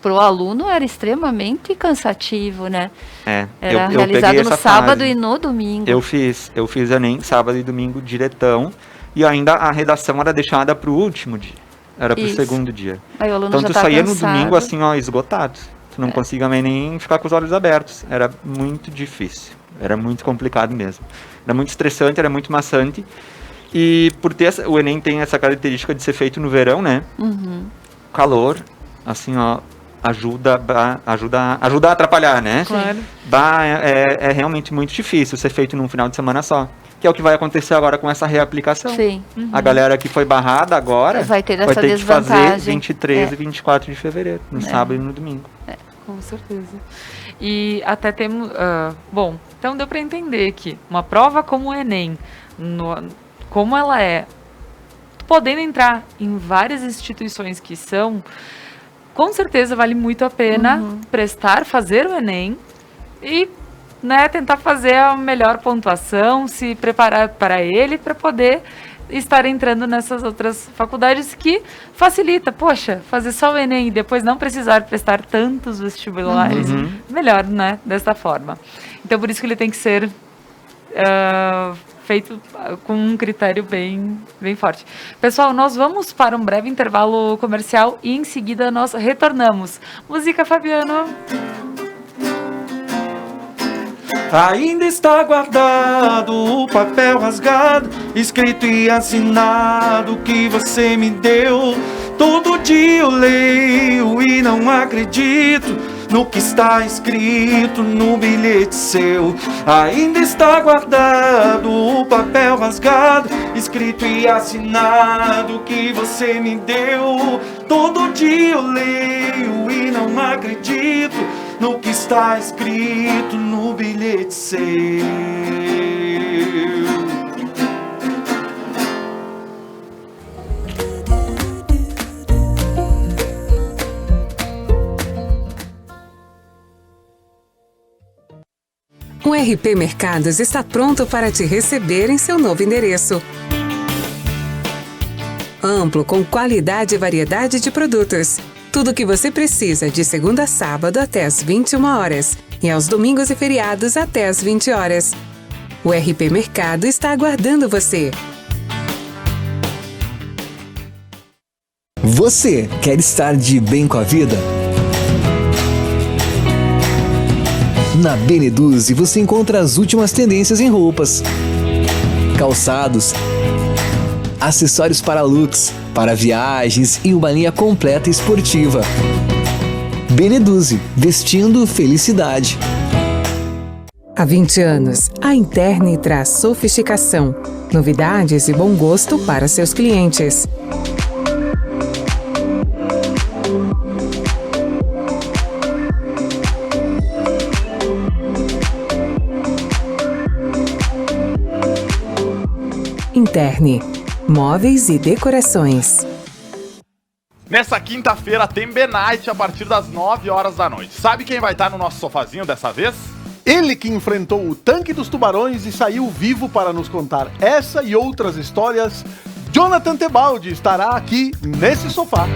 para o aluno era extremamente cansativo, né? Era realizado no sábado e no domingo. Eu fiz Enem sábado e domingo diretão, e ainda a redação era deixada para o último dia, era para o segundo dia. Aí o aluno então já tu tá saía cansado. no domingo assim, ó, esgotado. Tu não conseguia nem ficar com os olhos abertos. Era muito difícil, era muito complicado mesmo. Era muito estressante, era muito maçante. E por ter o Enem tem essa característica de ser feito no verão, né? Calor, assim, ó, ajuda a atrapalhar, né? Claro. É realmente muito difícil ser feito num final de semana só. Que é o que vai acontecer agora com essa reaplicação. Sim. A galera que foi barrada agora vai ter essa ter que fazer desvantagem. 23 e 24 de fevereiro, no sábado e no domingo. Com certeza. E até temos... bom, então deu para entender que uma prova como o Enem, como ela é, podendo entrar em várias instituições que são, com certeza vale muito a pena fazer o Enem e né, tentar fazer a melhor pontuação, se preparar para ele, para poder estar entrando nessas outras faculdades que facilita. Poxa, fazer só o Enem e depois não precisar prestar tantos vestibulares. Melhor, né, desta forma. Então, por isso que ele tem que ser feito com um critério bem forte. Pessoal, nós vamos para um breve intervalo comercial e em seguida nós retornamos. Música, Fabiano. Ainda está guardado o papel rasgado, escrito e assinado que você me deu. Todo dia eu leio e não acredito no que está escrito no bilhete seu. Ainda está guardado o papel rasgado, escrito e assinado que você me deu. Todo dia eu leio e não acredito no que está escrito no bilhete seu. O RP Mercados está pronto para te receber em seu novo endereço. Amplo, com qualidade e variedade de produtos. Tudo o que você precisa de segunda a sábado até às 21 horas e aos domingos e feriados até às 20 horas. O RP Mercado está aguardando você. Você quer estar de bem com a vida? Na Beneduzzi você encontra as últimas tendências em roupas, calçados, acessórios para looks, para viagens e uma linha completa esportiva. Beneduzzi, vestindo felicidade. Há 20 anos, a Interni traz sofisticação, novidades e bom gosto para seus clientes. Interni, móveis e decorações. Nessa quinta-feira tem B-Night a partir das 9 horas da noite. Sabe quem vai estar no nosso sofazinho dessa vez? Ele que enfrentou o tanque dos tubarões e saiu vivo para nos contar essa e outras histórias, Jonathan Tebaldi estará aqui nesse sofá.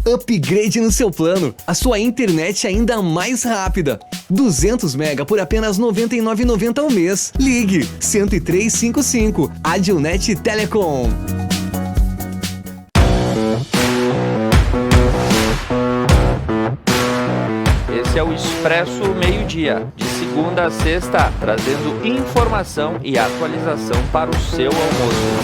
Upgrade no seu plano, a sua internet ainda mais rápida. 200 mega por apenas R$ 99,90 ao mês. Ligue 10355, Adilnet Telecom. Esse é o Expresso Meio-Dia, de segunda a sexta, trazendo informação e atualização para o seu almoço.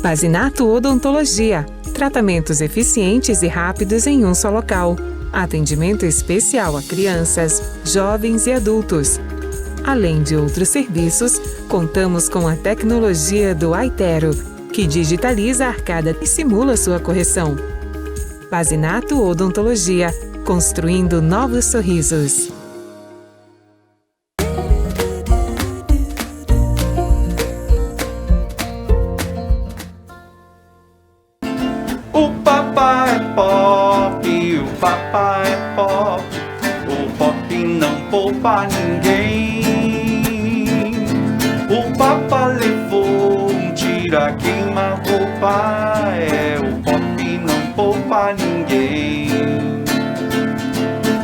Pazinato Odontologia. Tratamentos eficientes e rápidos em um só local. Atendimento especial a crianças, jovens e adultos. Além de outros serviços, contamos com a tecnologia do Aitero, que digitaliza a arcada e simula sua correção. Pazinato Odontologia. Construindo novos sorrisos. O papai é pop, o papai é pop, o pop não poupa ninguém. O papa levou um tira queima-roupa, o pop não poupa ninguém.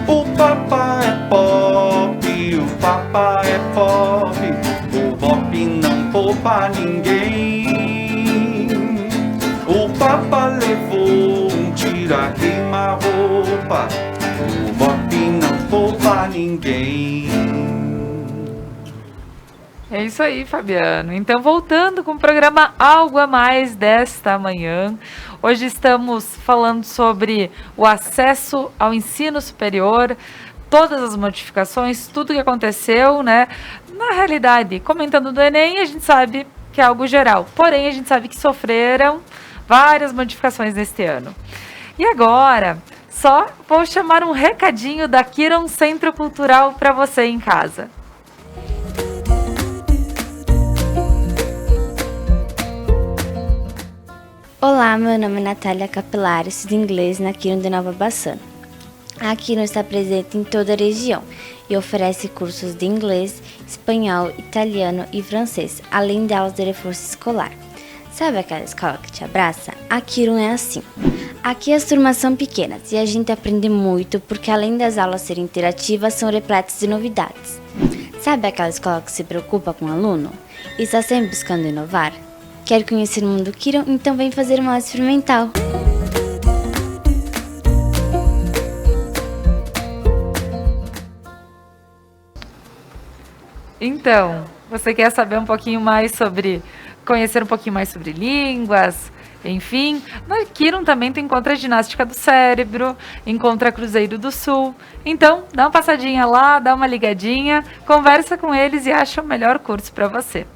O papai é pop, o papai é pop, o pop não poupa ninguém. O Papa levou um tira queima-roupa, o Bop não poupa ninguém. É isso aí, Fabiano. Então, voltando com o programa Algo a Mais desta manhã. Hoje estamos falando sobre o acesso ao ensino superior, todas as modificações, tudo que aconteceu, né? Na realidade, comentando do Enem, a gente sabe que é algo geral. Porém, a gente sabe que sofreram várias modificações neste ano. E agora, Só vou chamar um recadinho da Kiron Centro Cultural para você em casa. Olá, meu nome é Natália Capelar, estudo inglês na Kiron de Nova Bassano. A Kiron está presente em toda a região e oferece cursos de inglês, espanhol, italiano e francês, além de aulas de reforço escolar. Sabe aquela escola que te abraça? A Kiron é assim. Aqui as turmas são pequenas e a gente aprende muito porque além das aulas serem interativas, são repletas de novidades. Sabe aquela escola que se preocupa com o aluno e está sempre buscando inovar? Quer conhecer o mundo Kiron? Então vem fazer uma aula experimental. Então, você quer saber um pouquinho mais conhecer um pouquinho mais sobre línguas, enfim, na Kiron também tu encontra a ginástica do cérebro, encontra Cruzeiro do Sul. Então, dá uma passadinha lá, dá uma ligadinha, conversa com eles e acha o melhor curso para você.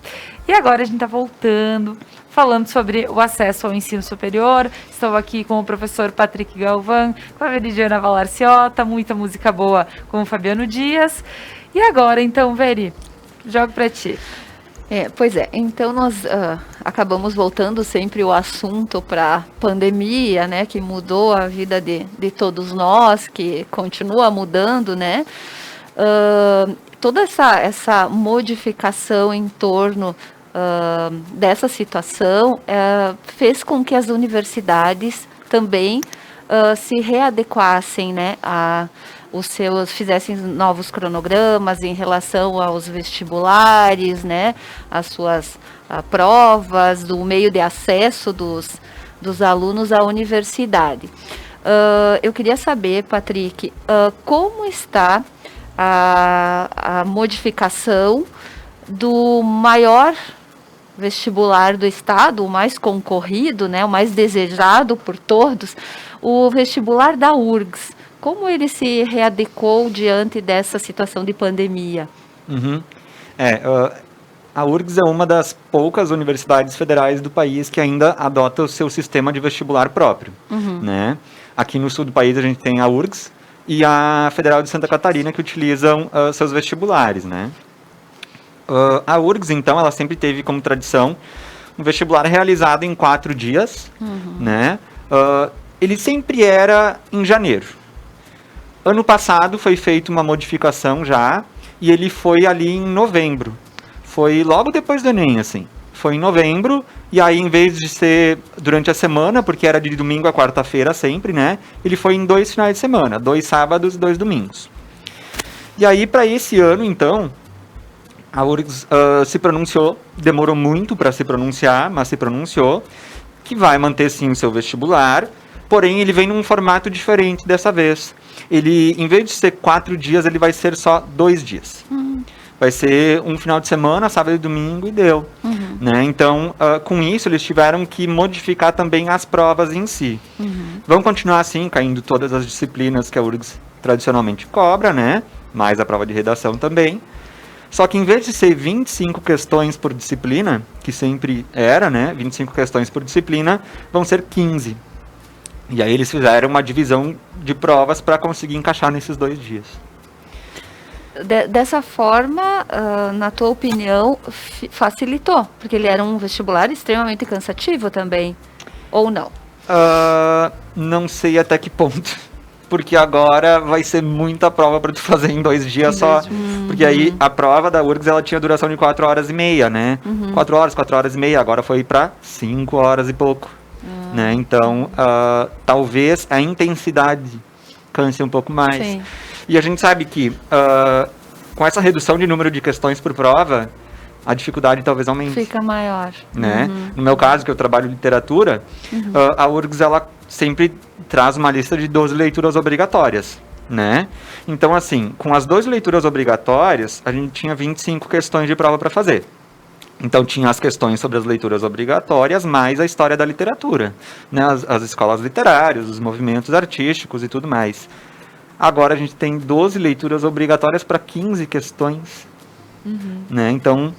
E agora a gente está voltando, falando sobre o acesso ao ensino superior. Estou aqui com o professor Patrick Galvão, com a Veridiana Valarciota, muita música boa com o Fabiano Dias. E agora, então, Veri, jogo para ti. Pois é, então nós acabamos voltando sempre o assunto para a pandemia, né, que mudou a vida de todos nós, que continua mudando, né, toda essa modificação em torno dessa situação fez com que as universidades também se readequassem, né, fizessem novos cronogramas em relação aos vestibulares, né, as suas provas, do meio de acesso dos alunos à universidade. Eu queria saber, Patrick, como está a modificação do maior vestibular do estado, o mais concorrido, né, o mais desejado por todos, o vestibular da URGS. Como ele se readequou diante dessa situação de pandemia? A URGS é uma das poucas universidades federais do país que ainda adota o seu sistema de vestibular próprio. Né? Aqui no sul do país a gente tem a URGS e a Federal de Santa Catarina que utilizam seus vestibulares. Né? A URGS, então, ela sempre teve como tradição um vestibular realizado em 4 dias. Né? Ele sempre era em janeiro. Ano passado foi feita uma modificação já, e ele foi ali em novembro. Foi logo depois do Enem, assim. Foi em novembro, e aí em vez de ser durante a semana, porque era de domingo a quarta-feira sempre, né? Ele foi em 2 finais de semana, 2 sábados e 2 domingos. E aí para esse ano, então, a URGS se pronunciou, demorou muito para se pronunciar, mas se pronunciou, que vai manter sim o seu vestibular, porém ele vem num formato diferente dessa vez. Ele, em vez de ser 4 dias, ele vai ser só 2 dias. Vai ser um final de semana, sábado e domingo, e deu. Né? Então, com isso, eles tiveram que modificar também as provas em si. Vão continuar assim, caindo todas as disciplinas que a URGS tradicionalmente cobra, né? Mais a prova de redação também. Só que em vez de ser 25 questões por disciplina, que sempre era, né? 25 questões por disciplina, vão ser 15. E aí eles fizeram uma divisão de provas para conseguir encaixar nesses 2 dias. Dessa forma, na tua opinião, facilitou? Porque ele era um vestibular extremamente cansativo também, ou não? Não sei até que ponto. Porque agora vai ser muita prova para tu fazer em 2 dias só. Porque aí a prova da URGS ela tinha duração de 4 horas e meia, né? 4 horas e meia, agora foi para 5 horas e pouco. Né? Então, talvez a intensidade canse um pouco mais. Sim. E a gente sabe que com essa redução de número de questões por prova, a dificuldade talvez aumente. Fica maior. Né? No meu caso, que eu trabalho em literatura, a URGS ela sempre traz uma lista de 12 leituras obrigatórias. Né? Então, assim, com as 12 leituras obrigatórias, a gente tinha 25 questões de prova para fazer. Então, tinha as questões sobre as leituras obrigatórias, mais a história da literatura, né? As escolas literárias, os movimentos artísticos e tudo mais. Agora, a gente tem 12 leituras obrigatórias para 15 questões. Né? Então,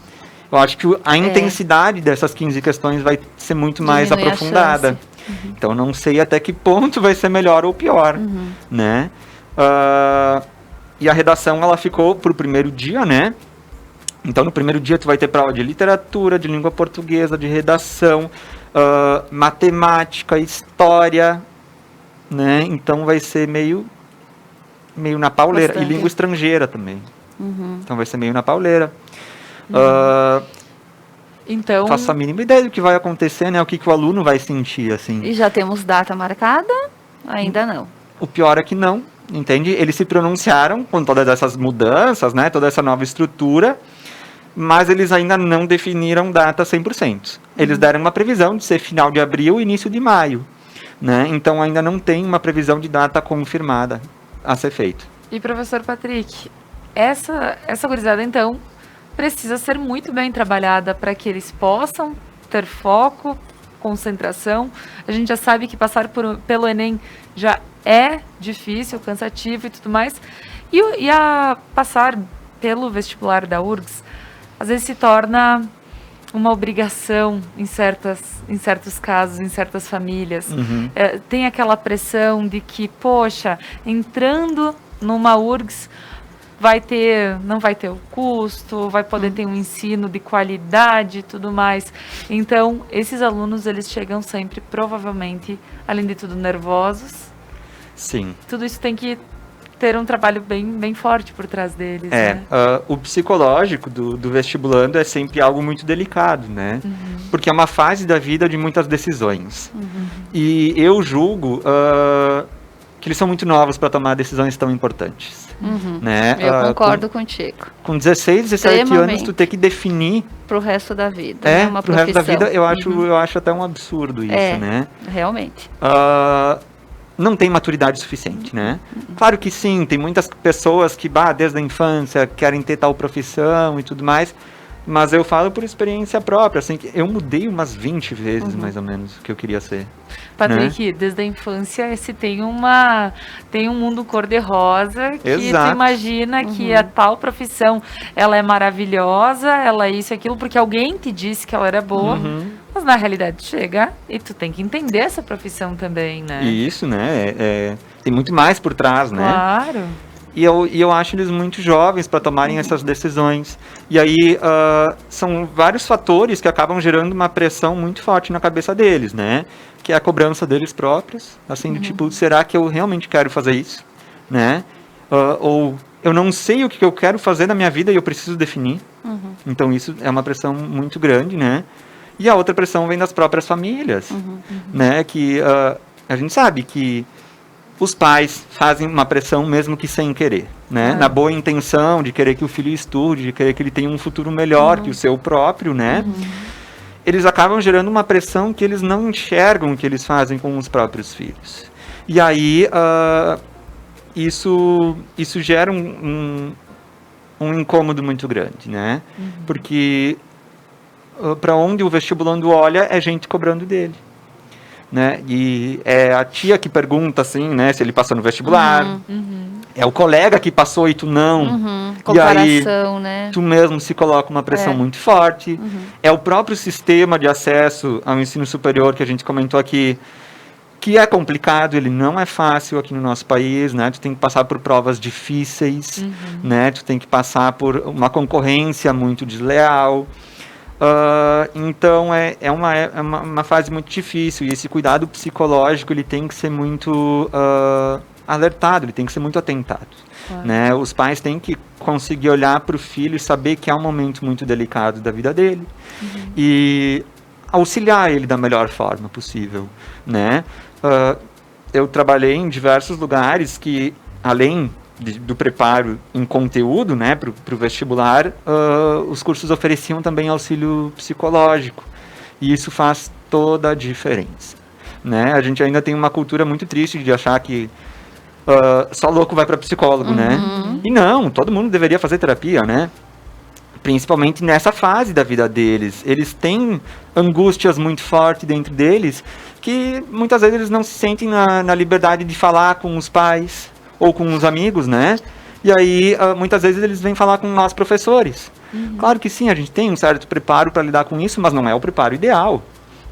eu acho que a intensidade dessas 15 questões vai ser muito mais aprofundada. Então, não sei até que ponto vai ser melhor ou pior, né? E a redação, ela ficou pro primeiro dia, né? Então, no primeiro dia, tu vai ter prova de literatura, de língua portuguesa, de redação, matemática, história, né? Então, vai ser meio na pauleira. Bastante. E língua estrangeira também. Então, vai ser meio na pauleira. Então, Faço a mínima ideia do que vai acontecer, né? O que o aluno vai sentir, assim. E já temos data marcada? Ainda não. O pior é que não, entende? Eles se pronunciaram com todas essas mudanças, né? Toda essa nova estrutura, mas eles ainda não definiram data 100%. Eles deram uma previsão de ser final de abril, início de maio, né? Então ainda não tem uma previsão de data confirmada a ser feito. e professor Patrick, essa gurizada, então, precisa ser muito bem trabalhada para que eles possam ter foco, concentração. A gente já sabe que passar pelo Enem já é difícil, cansativo e tudo mais. E a passar pelo vestibular da URGS, às vezes se torna uma obrigação em certos casos, em certas famílias. Tem aquela pressão de que, poxa, entrando numa URGS, não vai ter o custo, vai poder ter um ensino de qualidade e tudo mais. Então, esses alunos, eles chegam sempre, provavelmente, além de tudo, nervosos. Sim. Tudo isso tem que ter um trabalho bem forte por trás deles, né? O psicológico do vestibulando é sempre algo muito delicado, né? Porque é uma fase da vida de muitas decisões. E eu julgo que eles são muito novos para tomar decisões tão importantes. Né? Eu concordo contigo. Com 16, 17 anos, tu tem que definir pro resto da vida, né? Uma pro resto da vida, eu acho até um absurdo isso, né? Realmente. Não tem maturidade suficiente, né? Claro que sim, tem muitas pessoas que, desde a infância, querem ter tal profissão e tudo mais, mas eu falo por experiência própria, assim, que eu mudei umas 20 vezes, mais ou menos, o que eu queria ser. Patrick, desde a infância, tem um mundo cor-de-rosa que Exato. tu imagina que a tal profissão, ela é maravilhosa, ela é isso e aquilo, porque alguém te disse que ela era boa, mas na realidade chega e tu tem que entender essa profissão também, né? Isso, né? Tem muito mais por trás, né? Claro. E eu acho eles muito jovens para tomarem essas decisões. E aí são vários fatores que acabam gerando uma pressão muito forte na cabeça deles, né? Que é a cobrança deles próprios, assim, do tipo, será que eu realmente quero fazer isso? Né? Ou eu não sei o que eu quero fazer na minha vida e eu preciso definir. Então isso é uma pressão muito grande, né? E a outra pressão vem das próprias famílias, né? Que a gente sabe que os pais fazem uma pressão mesmo que sem querer, né? Na boa intenção de querer que o filho estude, de querer que ele tenha um futuro melhor que o seu próprio, né? Eles acabam gerando uma pressão que eles não enxergam o que eles fazem com os próprios filhos. E aí, isso gera um incômodo muito grande, né? Porque para onde o vestibulando olha é gente cobrando dele. Né? E é a tia que pergunta assim, né, se ele passou no vestibular. É o colega que passou e tu não. Comparação, e aí, né? tu mesmo se coloca uma pressão muito forte. É o próprio sistema de acesso ao ensino superior que a gente comentou aqui, que é complicado, ele não é fácil aqui no nosso país, né? Tu tem que passar por provas difíceis, né? Tu tem que passar por uma concorrência muito desleal. Então é uma fase muito difícil, e esse cuidado psicológico ele tem que ser muito alertado, ele tem que ser muito atentado, né? Os pais têm que conseguir olhar para o filho e saber que é um momento muito delicado da vida dele e auxiliar ele da melhor forma possível, né? Eu trabalhei em diversos lugares que, além do preparo em conteúdo, né, para o vestibular, os cursos ofereciam também auxílio psicológico, e isso faz toda a diferença, né? A gente ainda tem uma cultura muito triste de achar que só louco vai para psicólogo, né? E não, todo mundo deveria fazer terapia, né? Principalmente nessa fase da vida deles. Eles têm angústias muito fortes dentro deles, que muitas vezes eles não se sentem na liberdade de falar com os pais, ou com os amigos, né? E aí, muitas vezes eles vêm falar com nós professores. Claro que sim, a gente tem um certo preparo para lidar com isso, mas não é o preparo ideal,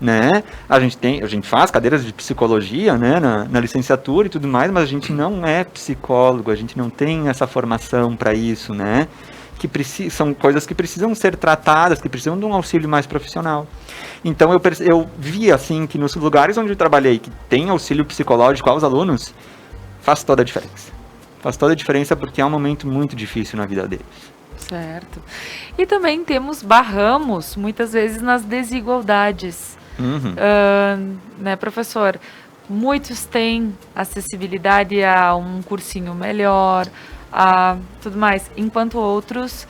né? A gente faz cadeiras de psicologia, né, na licenciatura e tudo mais, mas a gente não é psicólogo, a gente não tem essa formação para isso, né? São coisas que precisam ser tratadas, que precisam de um auxílio mais profissional. Então eu vi assim que nos lugares onde eu trabalhei, que tem auxílio psicológico aos alunos, faz toda a diferença. Faz toda a diferença porque é um momento muito difícil na vida deles. Certo. E também barramos muitas vezes nas desigualdades. Né, professor? Muitos têm acessibilidade a um cursinho melhor, a tudo mais, enquanto outros,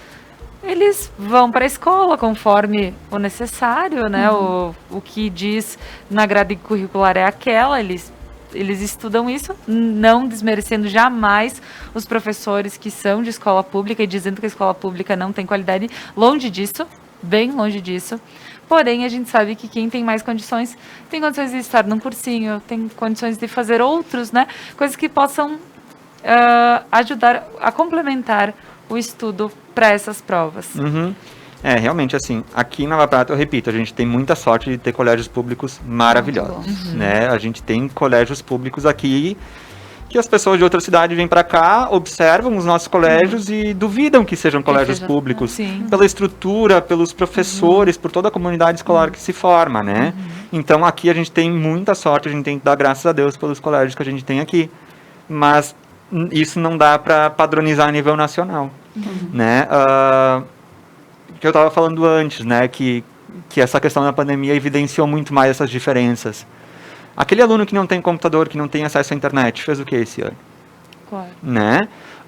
eles vão para a escola conforme o necessário, né? O que diz na grade curricular é aquela, eles estudam isso, não desmerecendo jamais os professores que são de escola pública e dizendo que a escola pública não tem qualidade, longe disso, bem longe disso. Porém, a gente sabe que quem tem mais condições, tem condições de estar num cursinho, tem condições de fazer outros, né? Coisas que possam ajudar a complementar o estudo para essas provas. Realmente, assim, aqui na Nova Prata, eu repito, a gente tem muita sorte de ter colégios públicos maravilhosos, né? A gente tem colégios públicos aqui que as pessoas de outra cidade vêm para cá, observam os nossos colégios e duvidam que sejam colégios públicos, pela estrutura, pelos professores, por toda a comunidade escolar que se forma, né? Então, aqui a gente tem muita sorte, a gente tem que dar graças a Deus pelos colégios que a gente tem aqui. Mas isso não dá para padronizar a nível nacional, né? Que eu estava falando antes, né? Que essa questão da pandemia evidenciou muito mais essas diferenças. Aquele aluno que não tem computador, que não tem acesso à internet, fez o que esse ano? Claro. Né?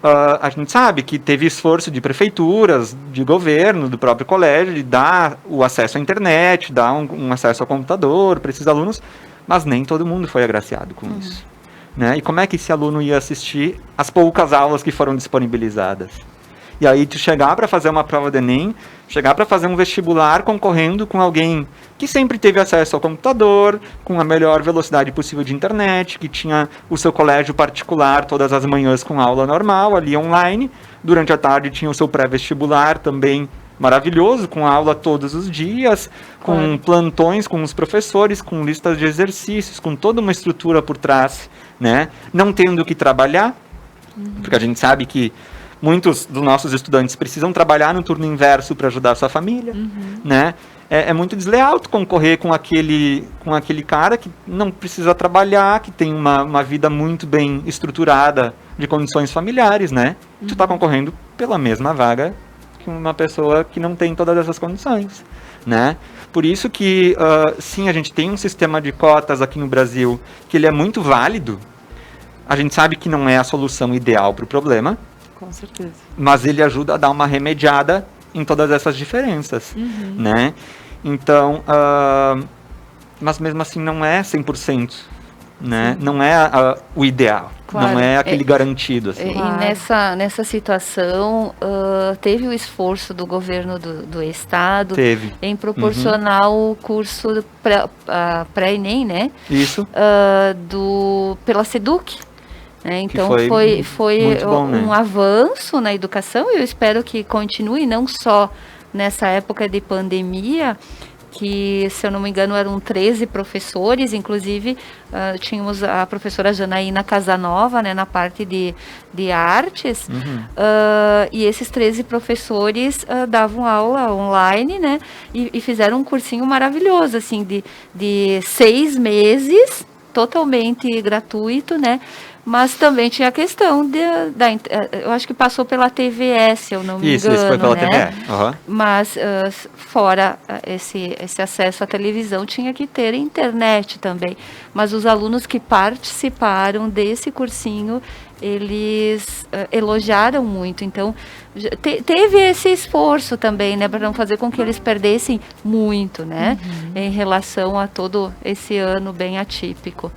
A gente sabe que teve esforço de prefeituras, de governo, do próprio colégio, de dar o acesso à internet, dar um acesso ao computador para esses alunos, mas nem todo mundo foi agraciado com isso. Né? E como é que esse aluno ia assistir as poucas aulas que foram disponibilizadas? E aí tu chegar para fazer uma prova do Enem, chegar para fazer um vestibular concorrendo com alguém que sempre teve acesso ao computador, com a melhor velocidade possível de internet, que tinha o seu colégio particular todas as manhãs com aula normal, ali online, durante a tarde tinha o seu pré-vestibular também maravilhoso, com aula todos os dias, com plantões com os professores, com listas de exercícios, com toda uma estrutura por trás, né? Não tendo que trabalhar, porque a gente sabe que muitos dos nossos estudantes precisam trabalhar no turno inverso para ajudar a sua família, né? É muito desleal tu concorrer com aquele cara que não precisa trabalhar, que tem uma vida muito bem estruturada de condições familiares, né? Tu está concorrendo pela mesma vaga que uma pessoa que não tem todas essas condições, né? Por isso que, sim, a gente tem um sistema de cotas aqui no Brasil que ele é muito válido. A gente sabe que não é a solução ideal para o problema, com certeza, mas ele ajuda a dar uma remediada em todas essas diferenças, né? Então, mas mesmo assim não é 100%, né? Não é o ideal, não é aquele garantido, assim. E nessa situação, teve o esforço do governo do estado em proporcionar o curso pré-ENEM, né? Isso. Pela SEDUC. Então foi bom, um avanço na educação e eu espero que continue, não só nessa época de pandemia, que, se eu não me engano, eram 13 professores, inclusive tínhamos a professora Janaína Casanova, né, na parte de artes, e esses 13 professores davam aula online, né, e fizeram um cursinho maravilhoso, assim, de 6 meses, totalmente gratuito, né. Mas também tinha a questão eu acho que passou pela TVS, se eu não me engano, isso foi pela né? TVS. Mas fora esse acesso à televisão, tinha que ter internet também. Mas os alunos que participaram desse cursinho, eles elogiaram muito. Então, teve esse esforço também, né, para não fazer com que eles perdessem muito, né, em relação a todo esse ano bem atípico.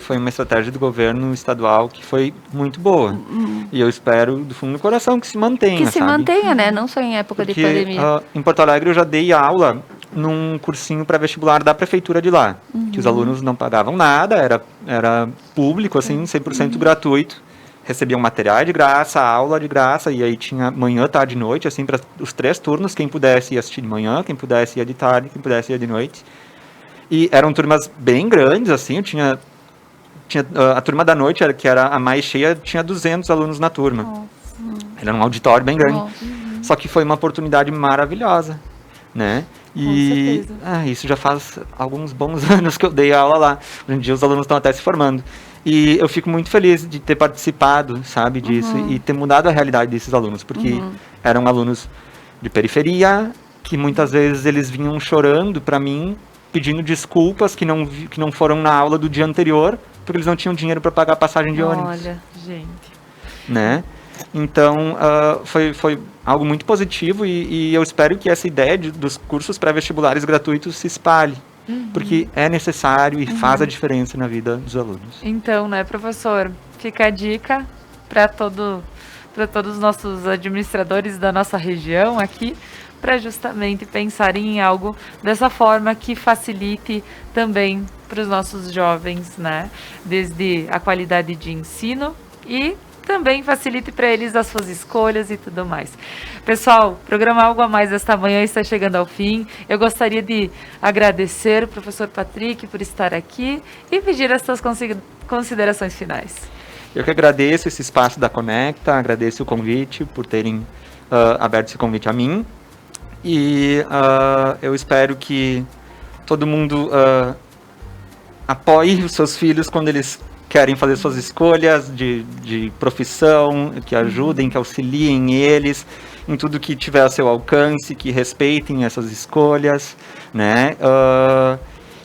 Foi uma estratégia do governo estadual que foi muito boa. E eu espero, do fundo do coração, que se mantenha, Que se mantenha, né? Não só em época de pandemia. Em Porto Alegre eu já dei aula num cursinho pré-vestibular da prefeitura de lá. Que os alunos não pagavam nada, era público, assim, 100% gratuito. Recebiam material de graça, aula de graça, e aí tinha manhã, tarde e noite, assim, para os 3 turnos. Quem pudesse ia assistir de manhã, quem pudesse ia de tarde, quem pudesse ia de noite. E eram turmas bem grandes, assim, eu tinha a turma da noite, que era a mais cheia, tinha 200 alunos na turma. Era um auditório bem grande. Só que foi uma oportunidade maravilhosa, né? E isso já faz alguns bons anos que eu dei aula lá. Hoje em dia os alunos estão até se formando. E eu fico muito feliz de ter participado, sabe, disso. E ter mudado a realidade desses alunos. Porque eram alunos de periferia, que muitas vezes eles vinham chorando para mim, pedindo desculpas que não foram na aula do dia anterior, porque eles não tinham dinheiro para pagar a passagem de ônibus. Olha, gente. Né? Então, foi algo muito positivo e eu espero que essa ideia dos cursos pré-vestibulares gratuitos se espalhe, porque é necessário e faz a diferença na vida dos alunos. Então, né, professor, fica a dica para todos os nossos administradores da nossa região aqui, para justamente pensarem em algo dessa forma que facilite também para os nossos jovens, né, desde a qualidade de ensino e também facilite para eles as suas escolhas e tudo mais. Pessoal, o programa Algo a Mais desta manhã está chegando ao fim. Eu gostaria de agradecer o professor Patrick por estar aqui e pedir as suas considerações finais. Eu que agradeço esse espaço da Conecta, agradeço o convite, por terem aberto esse convite a mim. E eu espero que todo mundo apoie os seus filhos quando eles querem fazer suas escolhas de profissão, que ajudem, que auxiliem eles em tudo que tiver a seu alcance, que respeitem essas escolhas, né?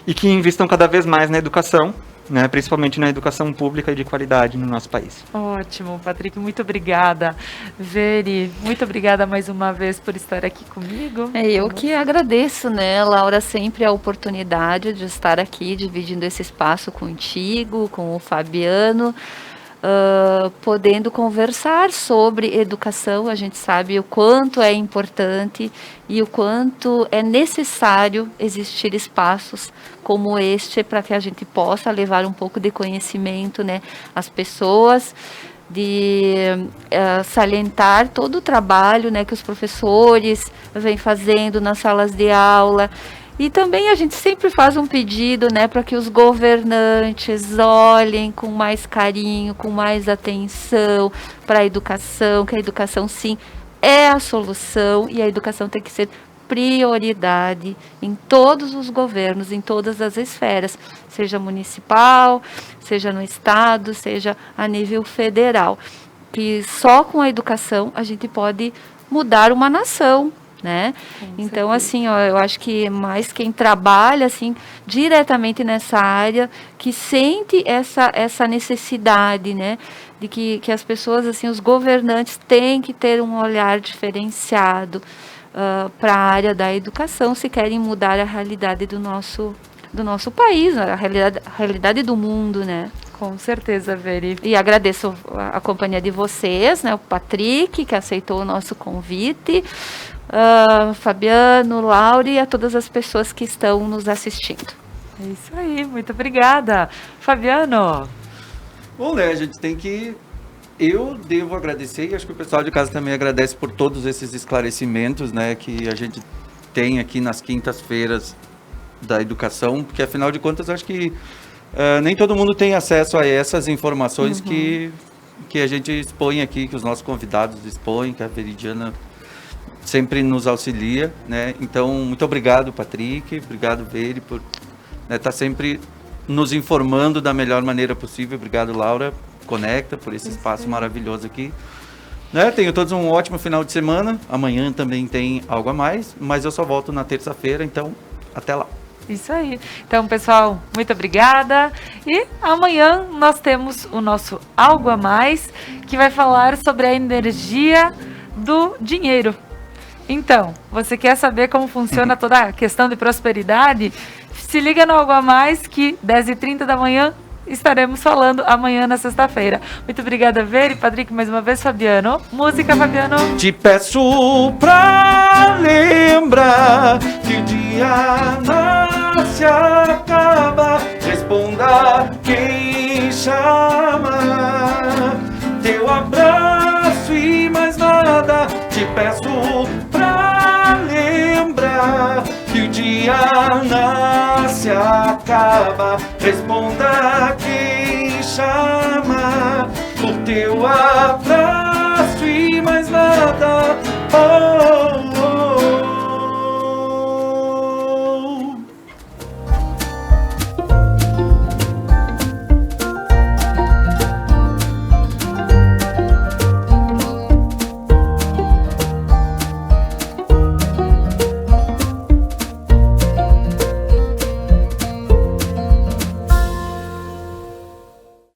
E que investam cada vez mais na educação, né? Principalmente na educação pública e de qualidade no nosso país. Ótimo, Patrick, muito obrigada. Veri, muito obrigada mais uma vez por estar aqui comigo. Eu que agradeço, né, Laura, sempre a oportunidade de estar aqui dividindo esse espaço contigo, com o Fabiano, podendo conversar sobre educação. A gente sabe o quanto é importante e o quanto é necessário existir espaços como este para que a gente possa levar um pouco de conhecimento, né, às pessoas, de salientar todo o trabalho, né, que os professores vêm fazendo nas salas de aula. E também a gente sempre faz um pedido, né, para que os governantes olhem com mais carinho, com mais atenção para a educação, que a educação sim é a solução e a educação tem que ser prioridade em todos os governos, em todas as esferas, seja municipal, seja no estado, seja a nível federal. Que só com a educação a gente pode mudar uma nação, né? Então, assim, eu acho que mais quem trabalha, assim, diretamente nessa área, que sente essa necessidade, né? De que as pessoas, assim, os governantes têm que ter um olhar diferenciado para a área da educação, se querem mudar a realidade do nosso país, a realidade do mundo, né? Com certeza, Veri. E agradeço a companhia de vocês, né? O Patrick, que aceitou o nosso convite, Fabiano, Laura e a todas as pessoas que estão nos assistindo. É isso aí, muito obrigada. Fabiano. Bom, né, a gente tem que... Eu devo agradecer, e acho que o pessoal de casa também agradece por todos esses esclarecimentos, né, que a gente tem aqui nas quintas-feiras da educação, porque afinal de contas acho que nem todo mundo tem acesso a essas informações que a gente expõe aqui, que os nossos convidados expõem, que a Veridiana sempre nos auxilia, né? Então, muito obrigado, Patrick, obrigado, Veri, por estar sempre nos informando da melhor maneira possível. Obrigado, Laura, Conecta, por esse espaço maravilhoso aqui. Né? Tenham todos um ótimo final de semana. Amanhã também tem algo a mais, mas eu só volto na terça-feira, então até lá. Isso aí. Então, pessoal, muito obrigada. E amanhã nós temos o nosso Algo a Mais, que vai falar sobre a energia do dinheiro. Então, você quer saber como funciona toda a questão de prosperidade? Se liga no Algo a Mais, que 10h30 da manhã estaremos falando amanhã na sexta-feira. Muito obrigada, Veri, Patrick, mais uma vez, Fabiano. Música, Fabiano. Te peço pra lembrar que o dia nasce e acaba. Responda quem chama. Teu abraço e mais nada. Te peço pra lembrar que o dia nasce, acaba. Responda quem chama, o teu